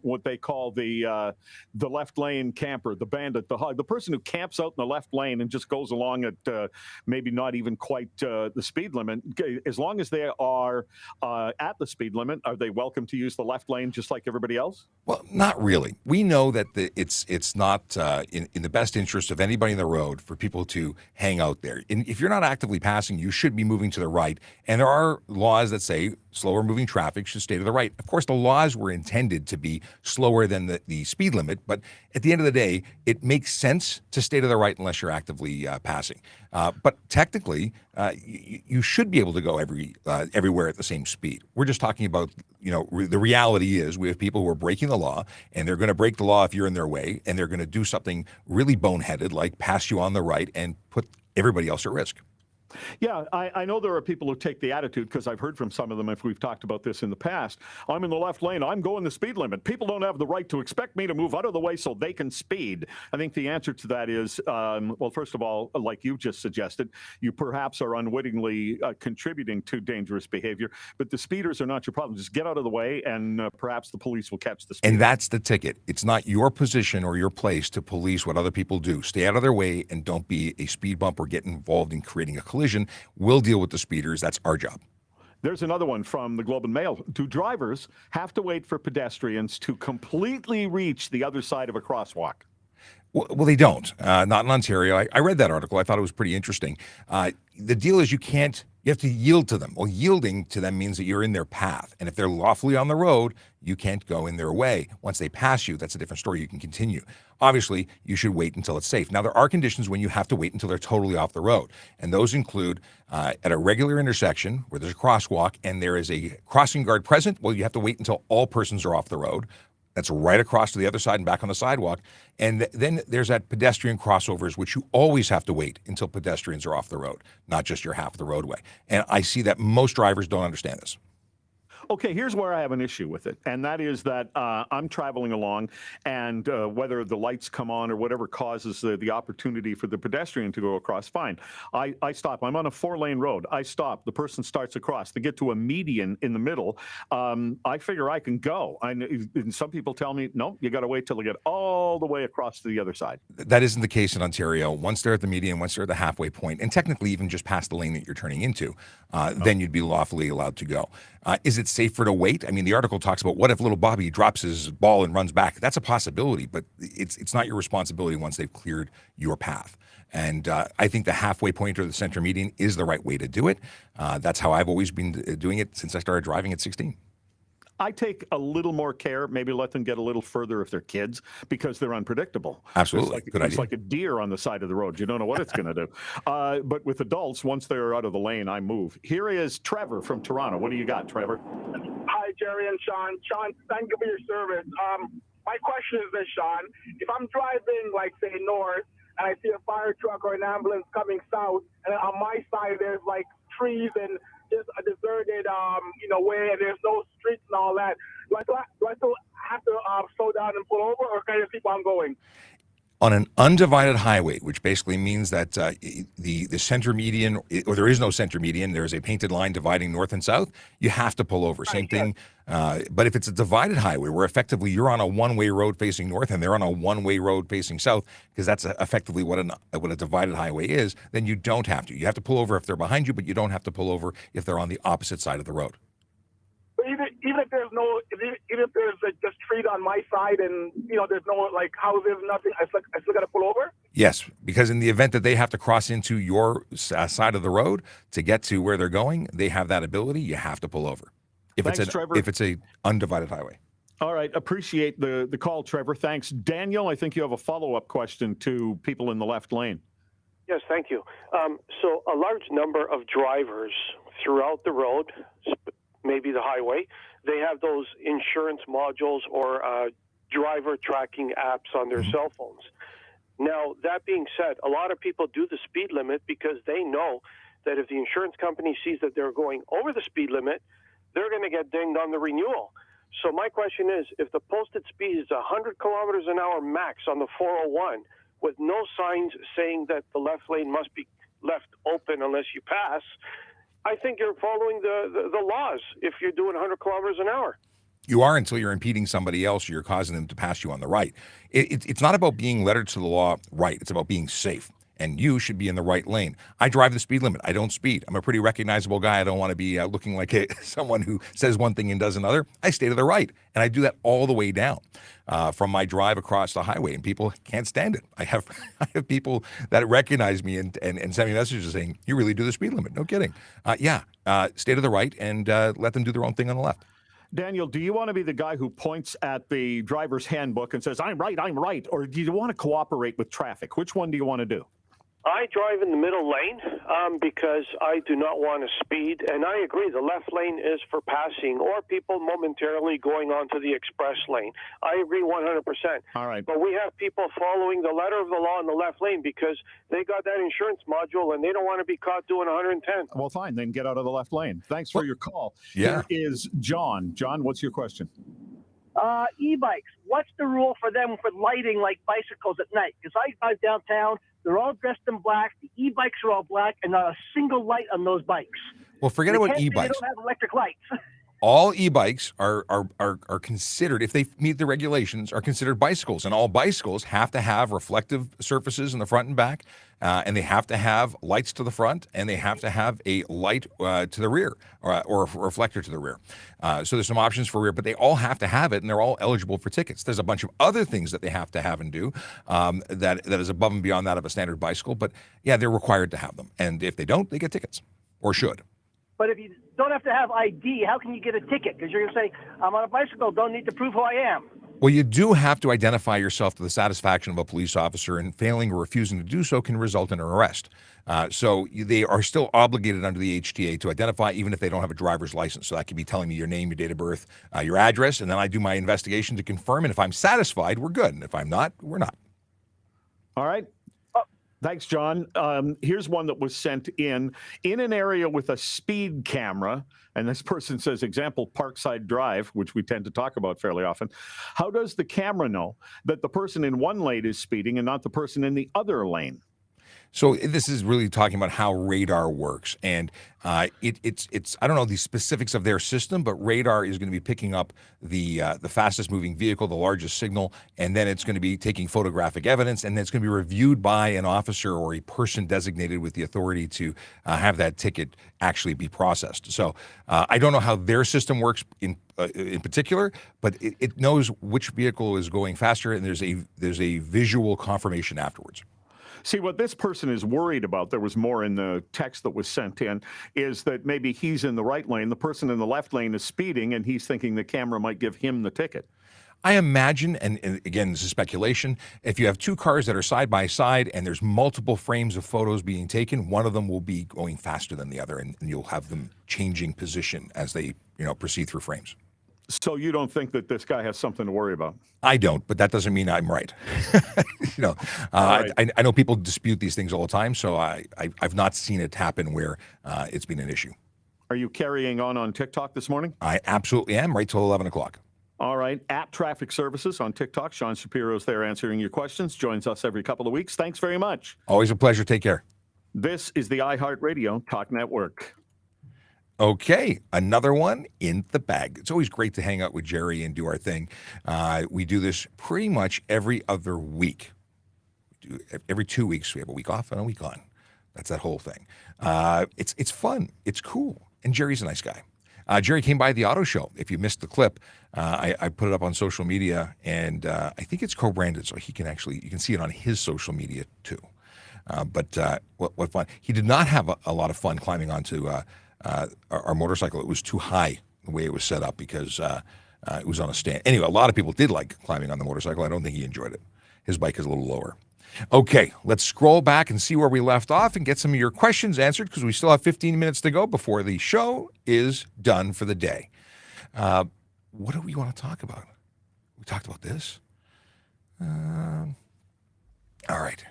what they call the left lane camper, the bandit, the person who camps out in the left lane and just goes along at maybe not even quite the speed limit. As long as they are at the speed limit, are they welcome to use the left lane just like everybody else? Well, not really. We know that it's not in the best interest of anybody in the road for people to hang out there. And if you're not actively passing, you should be moving to the right. And there are laws that say slower moving traffic should stay to the right. Of course, the laws were intended to be slower than the speed limit, but at the end of the day, it makes sense to stay to the right unless you're actively passing. But technically, you should be able to go everywhere at the same speed. We're just talking about, the reality is we have people who are breaking the law, and they're going to break the law if you're in their way, and they're going to do something really boneheaded like pass you on the right and put everybody else at risk. Yeah, I know there are people who take the attitude, because I've heard from some of them, if we've talked about this in the past, I'm in the left lane, I'm going the speed limit. People don't have the right to expect me to move out of the way so they can speed. I think the answer to that is, well, first of all, like you just suggested, you perhaps are unwittingly contributing to dangerous behavior, but the speeders are not your problem. Just get out of the way, and perhaps the police will catch the speeder. And that's the ticket. It's not your position or your place to police what other people do. Stay out of their way and don't be a speed bump or get involved in creating a collision. We'll deal with the speeders. That's our job. There's another one from the Globe and Mail. Do drivers have to wait for pedestrians to completely reach the other side of a crosswalk? Well, they don't. Not in Ontario. I read that article. I thought it was pretty interesting. The deal is you have to yield to them. Well, yielding to them means that you're in their path. And if they're lawfully on the road, you can't go in their way. Once they pass you, that's a different story. You can continue. Obviously, you should wait until it's safe. Now, there are conditions when you have to wait until they're totally off the road. And those include at a regular intersection where there's a crosswalk and there is a crossing guard present, well, you have to wait until all persons are off the road. That's right across to the other side and back on the sidewalk. And then there's that pedestrian crossovers, which you always have to wait until pedestrians are off the road, not just your half of the roadway. And I see that most drivers don't understand this. Okay, here's where I have an issue with it, and that is that I'm traveling along, and whether the lights come on or whatever causes the opportunity for the pedestrian to go across, fine. I stop. I'm on a 4-lane road. I stop. The person starts across. They get to a median in the middle. I figure I can go. And some people tell me, no, you got to wait till they get all the way across to the other side. That isn't the case in Ontario. Once they're at the median, once they're at the halfway point, and technically even just past the lane that you're turning into, then you'd be lawfully allowed to go. Is it safer to wait? I mean, the article talks about what if little Bobby drops his ball and runs back? That's a possibility, but it's not your responsibility once they've cleared your path. And I think the halfway point or the center median is the right way to do it. That's how I've always been doing it since I started driving at 16. I take a little more care, maybe let them get a little further if they're kids, because they're unpredictable. Absolutely. Good idea. It's like a deer on the side of the road. You don't know what it's going to do. But with adults, once they're out of the lane, I move. Here is Trevor from Toronto. What do you got, Trevor? Hi, Jerry and Sean. Sean, thank you for your service. My question is this, Sean. If I'm driving, like, say, north, and I see a fire truck or an ambulance coming south, and on my side there's, like, trees and just a deserted, way, and there's no streets and all that. Do I still have to slow down and pull over, or can I just keep on going? On an undivided highway, which basically means that the center median, or there is no center median, there is a painted line dividing north and south, you have to pull over. Same thing. But if it's a divided highway where effectively you're on a one-way road facing north and they're on a one-way road facing south, because that's effectively what a divided highway is, then you don't have to. You have to pull over if they're behind you, but you don't have to pull over if they're on the opposite side of the road. Even if there's even if there's just trees on my side and there's no like houses, nothing, I still got to pull over. Yes, because in the event that they have to cross into your side of the road to get to where they're going, they have that ability. You have to pull over. If it's a undivided highway. All right, appreciate the call, Trevor. Thanks, Daniel. I think you have a follow-up question to people in the left lane. Yes, thank you. So a large number of drivers throughout the road, maybe the highway, they have those insurance modules or driver tracking apps on their cell phones. Now, that being said, a lot of people do the speed limit because they know that if the insurance company sees that they're going over the speed limit, they're going to get dinged on the renewal. So my question is, if the posted speed is 100 kilometers an hour max on the 401 with no signs saying that the left lane must be left open unless you pass, I think you're following the laws if you're doing 100 kilometers an hour. You are until you're impeding somebody else or you're causing them to pass you on the right. It's not about being lettered to the law right. It's about being safe. And you should be in the right lane. I drive the speed limit. I don't speed. I'm a pretty recognizable guy. I don't want to be looking like someone who says one thing and does another. I stay to the right. And I do that all the way down from my drive across the highway. And people can't stand it. I have people that recognize me and send me messages saying, you really do the speed limit. No kidding. Stay to the right and let them do their own thing on the left. Daniel, do you want to be the guy who points at the driver's handbook and says, I'm right, or do you want to cooperate with traffic? Which one do you want to do? I drive in the middle lane because I do not want to speed, and I agree the left lane is for passing or people momentarily going onto the express lane. I agree 100%. All right. But we have people following the letter of the law in the left lane because they got that insurance module and they don't want to be caught doing 110. Well, fine, then get out of the left lane. Thanks for your call. Yeah. Here is John. John, what's your question? E-bikes. What's the rule for them for lighting like bicycles at night? Because I drive downtown. They're all dressed in black. The e-bikes are all black, and not a single light on those bikes. Well, forget about e-bikes. e-bikes. They don't have electric lights. All e-bikes are considered, if they meet the regulations, are considered bicycles. And all bicycles have to have reflective surfaces in the front and back, and they have to have lights to the front, and they have to have a light to the rear, or a reflector to the rear. So there's some options for rear, but they all have to have it, and they're all eligible for tickets. There's a bunch of other things that they have to have and do that is above and beyond that of a standard bicycle. But yeah, they're required to have them. And if they don't, they get tickets, or should. But if you don't have to have ID, how can you get a ticket? Because you're going to say, I'm on a bicycle, don't need to prove who I am. Well, you do have to identify yourself to the satisfaction of a police officer, and failing or refusing to do so can result in an arrest. So they are still obligated under the HTA to identify, even if they don't have a driver's license. So that could be telling me your name, your date of birth, your address, and then I do my investigation to confirm. And if I'm satisfied, we're good. And if I'm not, we're not. All right. Thanks, John. Here's one that was sent in an area with a speed camera. And this person says, example, Parkside Drive, which we tend to talk about fairly often. How does the camera know that the person in one lane is speeding and not the person in the other lane? So this is really talking about how radar works, and it's I don't know the specifics of their system, but radar is going to be picking up the fastest moving vehicle, the largest signal, and then it's going to be taking photographic evidence, and then it's going to be reviewed by an officer or a person designated with the authority to have that ticket actually be processed. So I don't know how their system works in particular, but it knows which vehicle is going faster, and there's a visual confirmation afterwards. See, what this person is worried about, there was more in the text that was sent in, is that maybe he's in the right lane, the person in the left lane is speeding, and he's thinking the camera might give him the ticket. I imagine, and again, this is speculation, if you have two cars that are side by side and there's multiple frames of photos being taken, one of them will be going faster than the other, and you'll have them changing position as they proceed through frames. So you don't think that this guy has something to worry about? I don't, but that doesn't mean I'm right. Right. I know people dispute these things all the time, so I've not seen it happen where it's been an issue. Are you carrying on TikTok this morning? I absolutely am, right till 11 o'clock. All right. At Traffic Services on TikTok. Sean Shapiro's there answering your questions. Joins us every couple of weeks. Thanks very much. Always a pleasure. Take care. This is the iHeartRadio Talk Network. Okay, another one in the bag. It's always great to hang out with Jerry and do our thing. We do this pretty much every other week. Every 2 weeks, we have a week off and a week on. That's that whole thing. It's fun. It's cool. And Jerry's a nice guy. Jerry came by the auto show. If you missed the clip, I put it up on social media, and I think it's co-branded, so you can see it on his social media too. But what fun. He did not have a lot of fun climbing onto our motorcycle. It was too high the way it was set up because it was on a stand. Anyway, a lot of people did like climbing on the motorcycle. I don't think he enjoyed it. His bike is a little lower. Okay, let's scroll back and see where we left off and get some of your questions answered because we still have 15 minutes to go before the show is done for the day. What do we want to talk about? We talked about this. All right.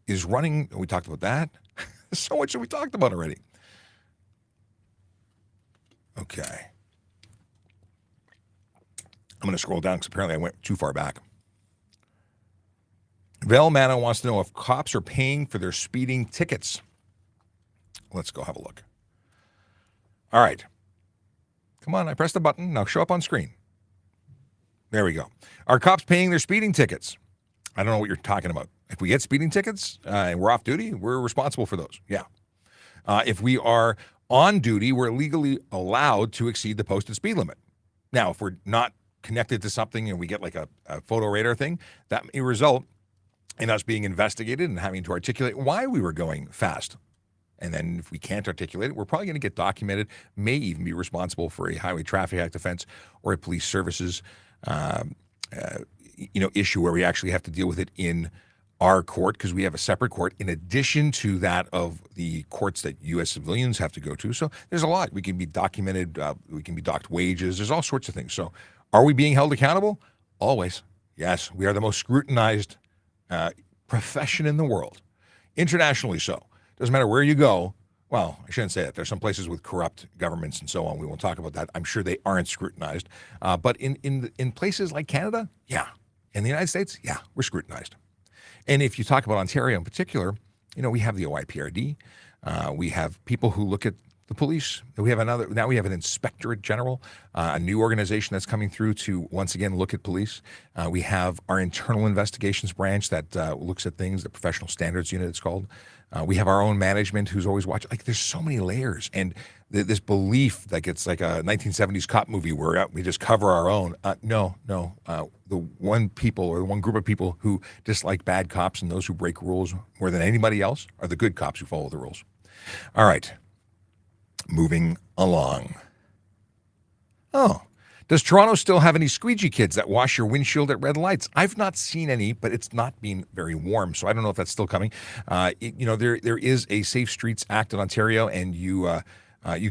Is running, we talked about that. So much that we talked about already. Okay. I'm going to scroll down because apparently I went too far back. Val Mano wants to know if cops are paying for their speeding tickets. Let's go have a look. All right. Come on, I pressed the button. Now show up on screen. There we go. Are cops paying their speeding tickets? I don't know what you're talking about. If we get speeding tickets and we're off duty, we're responsible for those. Yeah. If we are on duty, we're legally allowed to exceed the posted speed limit. Now, if we're not connected to something and we get like a photo radar thing, that may result in us being investigated and having to articulate why we were going fast. And then if we can't articulate it, we're probably going to get documented, may even be responsible for a Highway Traffic Act offense or a police services issue where we actually have to deal with it in our court because we have a separate court in addition to that of the courts that U.S. civilians have to go to. So there's a lot. We can be documented. We can be docked wages. There's all sorts of things. So are we being held accountable? Always. Yes. We are the most scrutinized profession in the world. Internationally so. Doesn't matter where you go. Well, I shouldn't say that. There's some places with corrupt governments and so on. We won't talk about that. I'm sure they aren't scrutinized. But in places like Canada, yeah. In the United States, yeah, we're scrutinized. And if you talk about Ontario in particular, we have the OIPRD. We have people who look at the police. We have now we have an inspectorate general, a new organization that's coming through to once again look at police. We have our internal investigations branch that looks at things, the professional standards unit it's called. We have our own management who's always watching. Like there's so many layers and this belief like it's like a 1970s cop movie where we just cover our own. No. The one group of people who dislike bad cops and those who break rules more than anybody else are the good cops who follow the rules. All right. Moving along. Oh, does Toronto still have any squeegee kids that wash your windshield at red lights? I've not seen any, but it's not been very warm, so I don't know if that's still coming. There is a Safe Streets Act in Ontario, and you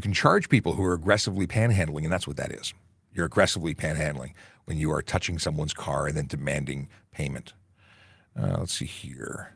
can charge people who are aggressively panhandling, and that's what that is. You're aggressively panhandling when you are touching someone's car and then demanding payment. Let's see here.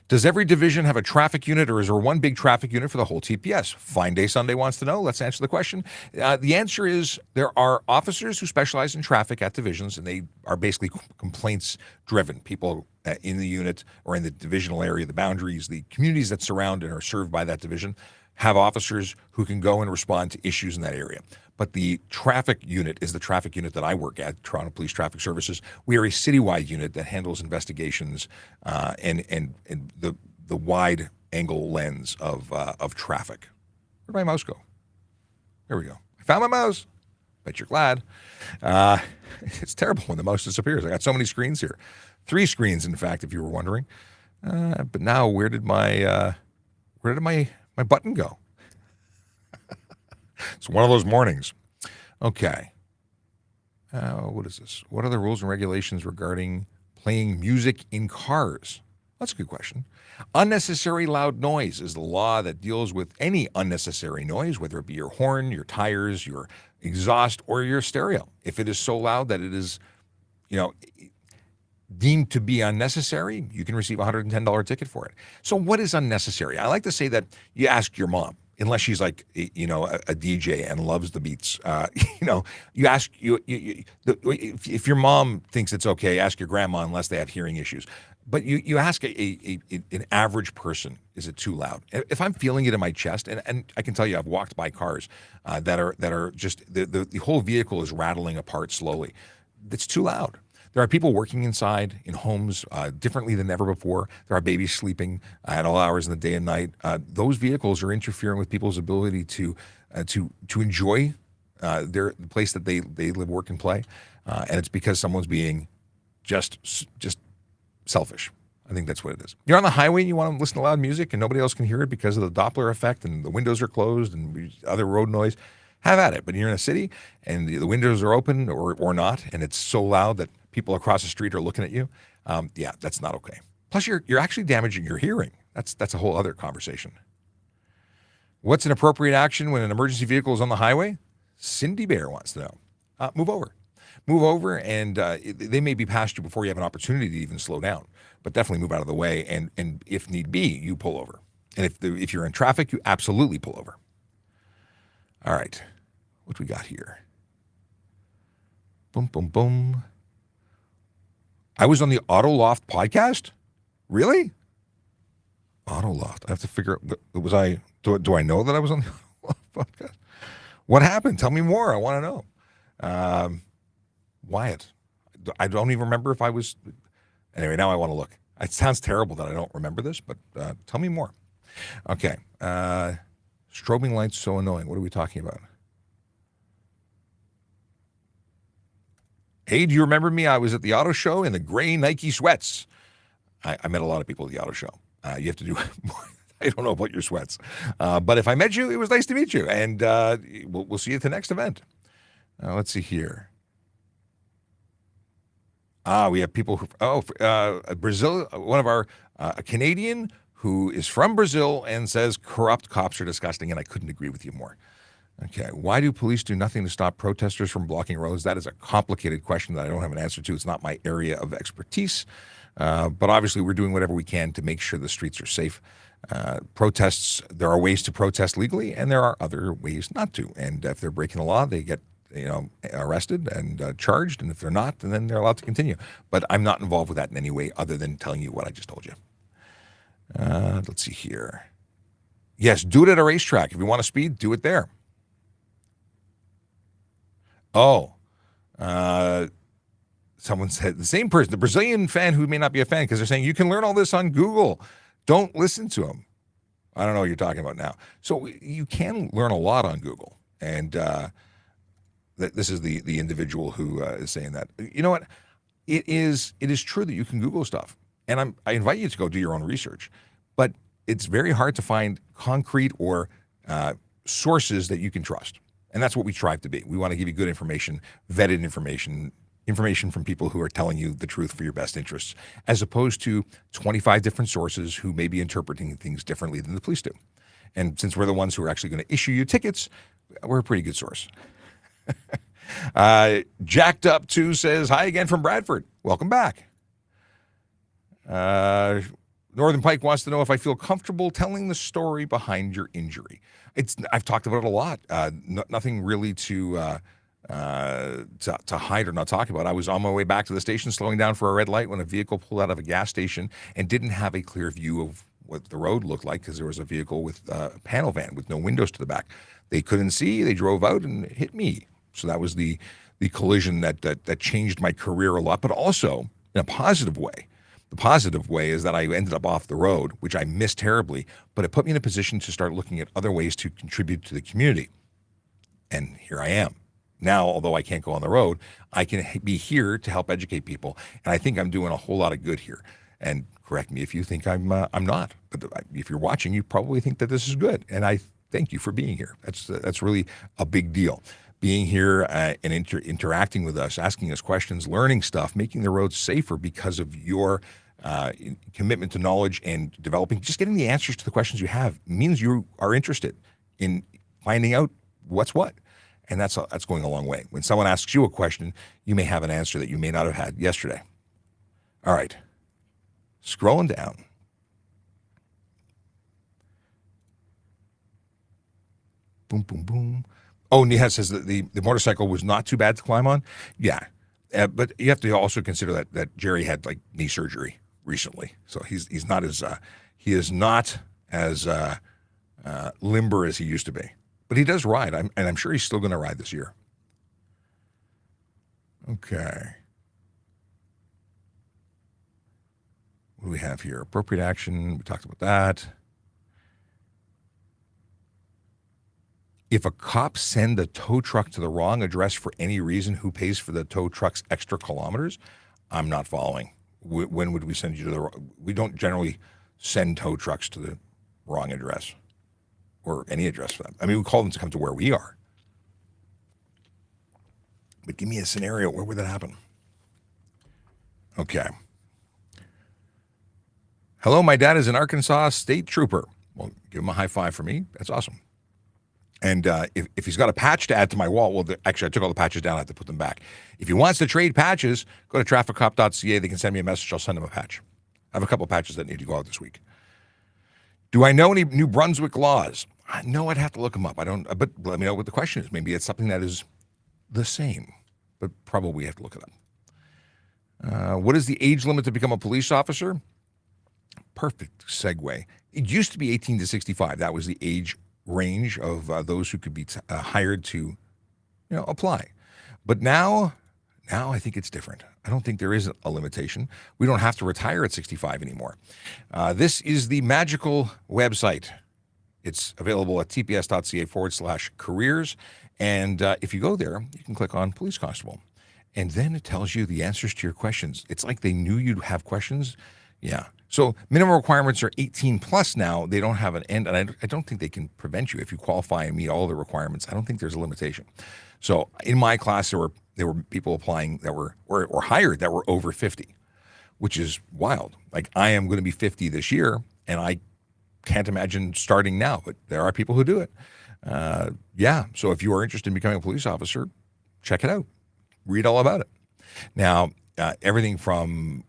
Does every division have a traffic unit, or is there one big traffic unit for the whole TPS? Fine Day Sunday wants to know. Let's answer the question. The answer is there are officers who specialize in traffic at divisions, and they are basically complaints-driven. People in the unit or in the divisional area, the boundaries, the communities that surround and are served by that division have officers who can go and respond to issues in that area. But the traffic unit is the traffic unit that I work at, Toronto Police Traffic Services. We are a citywide unit that handles investigations and the wide angle lens of traffic. Where'd my mouse go? There we go. I found my mouse. Bet you're glad. It's terrible when the mouse disappears. I got so many screens here. 3 screens, in fact, if you were wondering. But now, where did my button go? It's one of those mornings. Okay. What is this? What are the rules and regulations regarding playing music in cars? That's a good question. Unnecessary loud noise is the law that deals with any unnecessary noise, whether it be your horn, your tires, your exhaust, or your stereo. If it is so loud that it is, deemed to be unnecessary, you can receive a $110 ticket for it. So what is unnecessary? I like to say that you ask your mom, unless she's like, a DJ and loves the beats. You ask if your mom thinks it's okay, ask your grandma unless they have hearing issues. But you ask an average person, is it too loud? If I'm feeling it in my chest, and I can tell you, I've walked by cars that are just the whole vehicle is rattling apart slowly. It's too loud. There are people working inside in homes differently than ever before. There are babies sleeping at all hours in the day and night. Those vehicles are interfering with people's ability to enjoy the place that they live, work, and play. And it's because someone's being just selfish. I think that's what it is. You're on the highway and you want to listen to loud music and nobody else can hear it because of the Doppler effect and the windows are closed and other road noise. Have at it. But you're in a city and the windows are open or not, and it's so loud that people across the street are looking at you. That's not okay. Plus, you're actually damaging your hearing. That's a whole other conversation. What's an appropriate action when an emergency vehicle is on the highway? Cindy Bear wants to know. Move over. Move over, and they may be past you before you have an opportunity to even slow down. But definitely move out of the way, and if need be, you pull over. And if you're in traffic, you absolutely pull over. All right. What do we got here? Boom, boom, boom. I was on the Auto Loft podcast? Really? Auto Loft. I have to figure out, do I know that I was on the Auto Loft podcast? What happened? Tell me more. I want to know. Wyatt. I don't even remember if I was. Anyway, now I want to look. It sounds terrible that I don't remember this, but tell me more. Okay. Strobing lights so annoying. What are we talking about? Hey, do you remember me? I was at the auto show in the gray Nike sweats. I met a lot of people at the auto show. You have to do more. I don't know about your sweats. But if I met you, it was nice to meet you. And we'll see you at the next event. Let's see here. We have people Brazil, one of our, a Canadian who is from Brazil and says corrupt cops are disgusting, and I couldn't agree with you more. Okay, why do police do nothing to stop protesters from blocking roads? That is a complicated question that I don't have an answer to. It's not my area of expertise, but obviously we're doing whatever we can to make sure the streets are safe. Protests, there are ways to protest legally, and there are other ways not to. And if they're breaking the law, they get arrested and charged, and if they're not, then they're allowed to continue. But I'm not involved with that in any way other than telling you what I just told you. Let's see here. Yes, do it at a racetrack. If you want to speed, do it there. Someone said, the same person, the Brazilian fan who may not be a fan, because they're saying you can learn all this on Google. Don't listen to them. I don't know what you're talking about now. So you can learn a lot on Google. And this is the individual who is saying that. You know what? It is true that you can Google stuff. And I invite you to go do your own research. But it's very hard to find concrete or sources that you can trust. And that's what we strive to be. We want to give you good information, vetted information from people who are telling you the truth for your best interests, as opposed to 25 different sources who may be interpreting things differently than the police do. And since we're the ones who are actually going to issue you tickets, we're a pretty good source. Jacked Up 2 says, hi again from Bradford. Welcome back. Northern Pike wants to know if I feel comfortable telling the story behind your injury. I've talked about it a lot. Nothing really to hide or not talk about. I was on my way back to the station, slowing down for a red light when a vehicle pulled out of a gas station and didn't have a clear view of what the road looked like because there was a vehicle with a panel van with no windows to the back. They couldn't see. They drove out and hit me. So that was the collision that changed my career a lot, but also in a positive way. The positive way is that I ended up off the road, which I missed terribly, but it put me in a position to start looking at other ways to contribute to the community. And here I am. Now, although I can't go on the road, I can be here to help educate people. And I think I'm doing a whole lot of good here. And correct me if you think I'm not. But if you're watching, you probably think that this is good. And I thank you for being here. That's really a big deal. Being here and interacting with us, asking us questions, learning stuff, making the roads safer because of your commitment to knowledge and developing, just getting the answers to the questions you have means you are interested in finding out what's what. And that's going a long way. When someone asks you a question, you may have an answer that you may not have had yesterday. All right. Scrolling down. Boom, boom, boom. Oh, Nihad says that the motorcycle was not too bad to climb on. Yeah. But you have to also consider that Jerry had like knee surgery recently. So he's not as he is not as limber as he used to be. But he does ride, and I'm sure he's still going to ride this year. Okay. What do we have here? Appropriate action. We talked about that. If a cop send a tow truck to the wrong address for any reason, who pays for the tow truck's extra kilometers? I'm not following. When would we send you to the wrong? We don't generally send tow trucks to the wrong address. Or any address for them. I mean, we call them to come to where we are. But give me a scenario. Where would that happen? Okay. Hello, my dad is an Arkansas state trooper. Well, give him a high five for me. That's awesome. And if he's got a patch to add to my wall, well, actually, I took all the patches down. I have to put them back. If he wants to trade patches, go to trafficcop.ca. They can send me a message. I'll send him a patch. I have a couple of patches that need to go out this week. Do I know any New Brunswick laws? No, I'd have to look them up. I don't, but let me know what the question is. Maybe it's something that is the same, but probably have to look it up. What is the age limit to become a police officer? Perfect segue. It used to be 18 to 65. That was the age range of those who could be hired to, apply. But now I think it's different. I don't think there is a limitation. We don't have to retire at 65 anymore. This is the magical website. It's available at tps.ca/careers. And if you go there, you can click on Police Constable. And then it tells you the answers to your questions. It's like they knew you'd have questions. Yeah. So minimum requirements are 18 plus now. They don't have an end, and I don't think they can prevent you if you qualify and meet all the requirements. I don't think there's a limitation. So in my class, there were people applying that were or hired that were over 50, which is wild. Like I am going to be 50 this year, and I can't imagine starting now, but there are people who do it. Yeah. So if you are interested in becoming a police officer, check it out. Read all about it. Now, everything from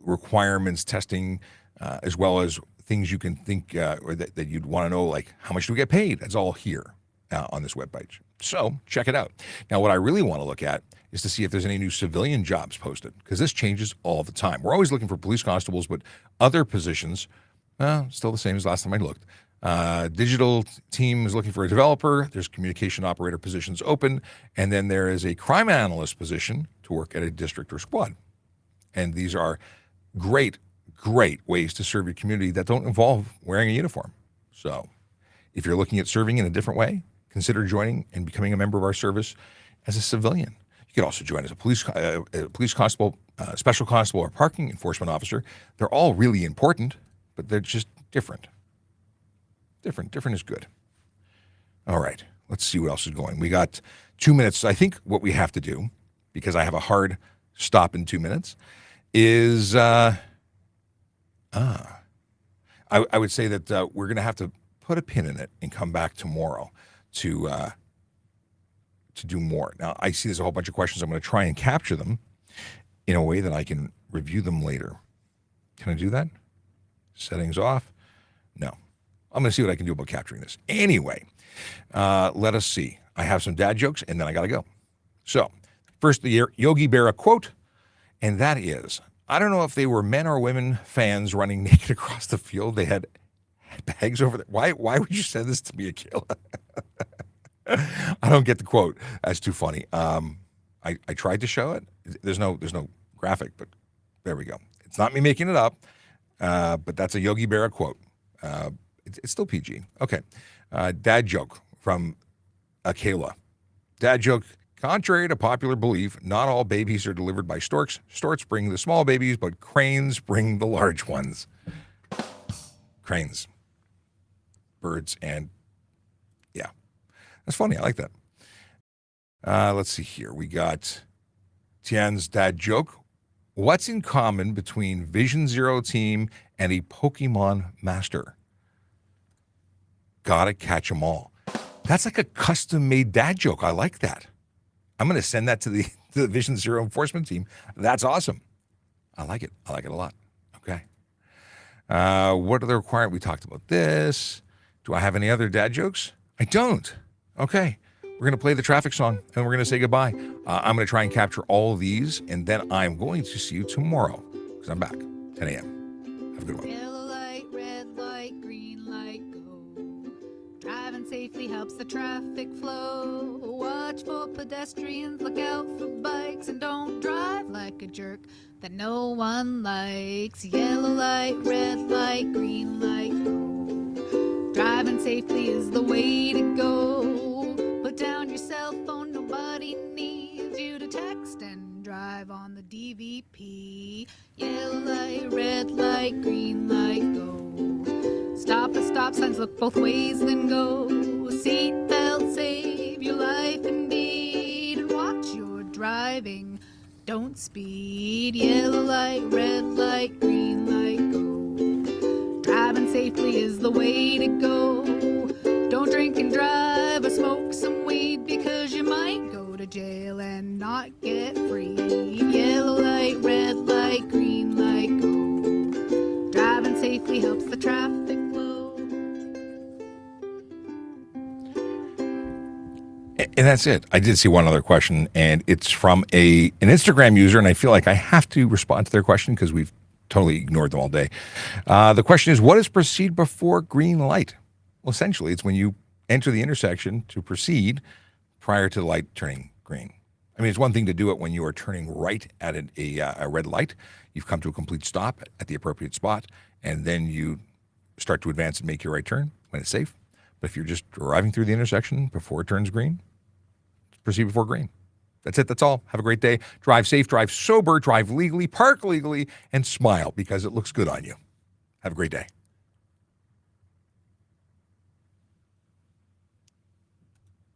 requirements, testing, as well as things you can think or that you'd want to know, like how much do we get paid? That's all here on this webpage. So check it out. Now, what I really want to look at is to see if there's any new civilian jobs posted, because this changes all the time. We're always looking for police constables, but other positions, still the same as last time I looked. Digital team is looking for a developer. There's communication operator positions open. And then there is a crime analyst position to work at a district or squad. And these are great ways to serve your community that don't involve wearing a uniform. So if you're looking at serving in a different way, consider joining and becoming a member of our service as a civilian. You could also join as a police constable, special constable, or parking enforcement officer. They're all really important, but they're just different. Different is good. All right, let's see what else is going. We got 2 minutes. I think what we have to do, because I have a hard stop in 2 minutes, is I would say that we're going to have to put a pin in it and come back tomorrow to do more. Now, I see there's a whole bunch of questions. I'm going to try and capture them in a way that I can review them later. Can I do that? Settings off? No. I'm going to see what I can do about capturing this. Anyway, let us see. I have some dad jokes, and then I got to go. So, first, the Yogi Berra quote, and that is, I don't know if they were men or women fans running naked across the field. They had bags over there. Why would you send this to me, Akela? I don't get the quote. That's too funny. I tried to show it. There's no graphic, but there we go. It's not me making it up, but that's a Yogi Berra quote. It's still PG. Okay. Dad joke from Akela. Dad joke. Contrary to popular belief, not all babies are delivered by storks. Storks bring the small babies, but cranes bring the large ones. Cranes. Birds and, yeah. That's funny. I like that. Let's see here. We got Tian's dad joke. What's in common between Vision Zero team and a Pokemon master? Gotta catch them all. That's like a custom-made dad joke. I like that. I'm going to send that to the Vision Zero enforcement team. That's awesome. I like it. I like it a lot. Okay. What are the requirements? We talked about this. Do I have any other dad jokes? I don't. Okay. We're going to play the traffic song, and we're going to say goodbye. I'm going to try and capture all of these, and then I'm going to see you tomorrow, because I'm back, 10 a.m. Have a good one. Yellow light, red light, green light, go. Driving safely helps the traffic flow. Watch for pedestrians, look out for bikes, and don't drive like a jerk that no one likes. Yellow light, red light, green light, go. Driving safely is the way to go. Put down your cell phone, nobody needs you to text and drive on the DVP. Yellow light, red light, green light, go. Stop at stop signs, look both ways, then go. Seatbelt, save your life indeed. And watch your driving, don't speed. Yellow light, red light, green light, go. safely is the way to go. Don't drink and drive or smoke some weed, because you might go to jail and not get free. Yellow light, red light, green light, go. Driving safely helps the traffic flow. And that's it. I did see one other question, and it's from an Instagram user, and I feel like I have to respond to their question because we've totally ignored them all day. The question is, what is proceed before green light? Well, essentially, it's when you enter the intersection to proceed prior to the light turning green. I mean, it's one thing to do it when you are turning right at a red light. You've come to a complete stop at the appropriate spot, and then you start to advance and make your right turn when it's safe. But if you're just driving through the intersection before it turns green, proceed before green. That's it. That's all. Have a great day. Drive safe, drive sober, drive legally, park legally, and smile because it looks good on you. Have a great day.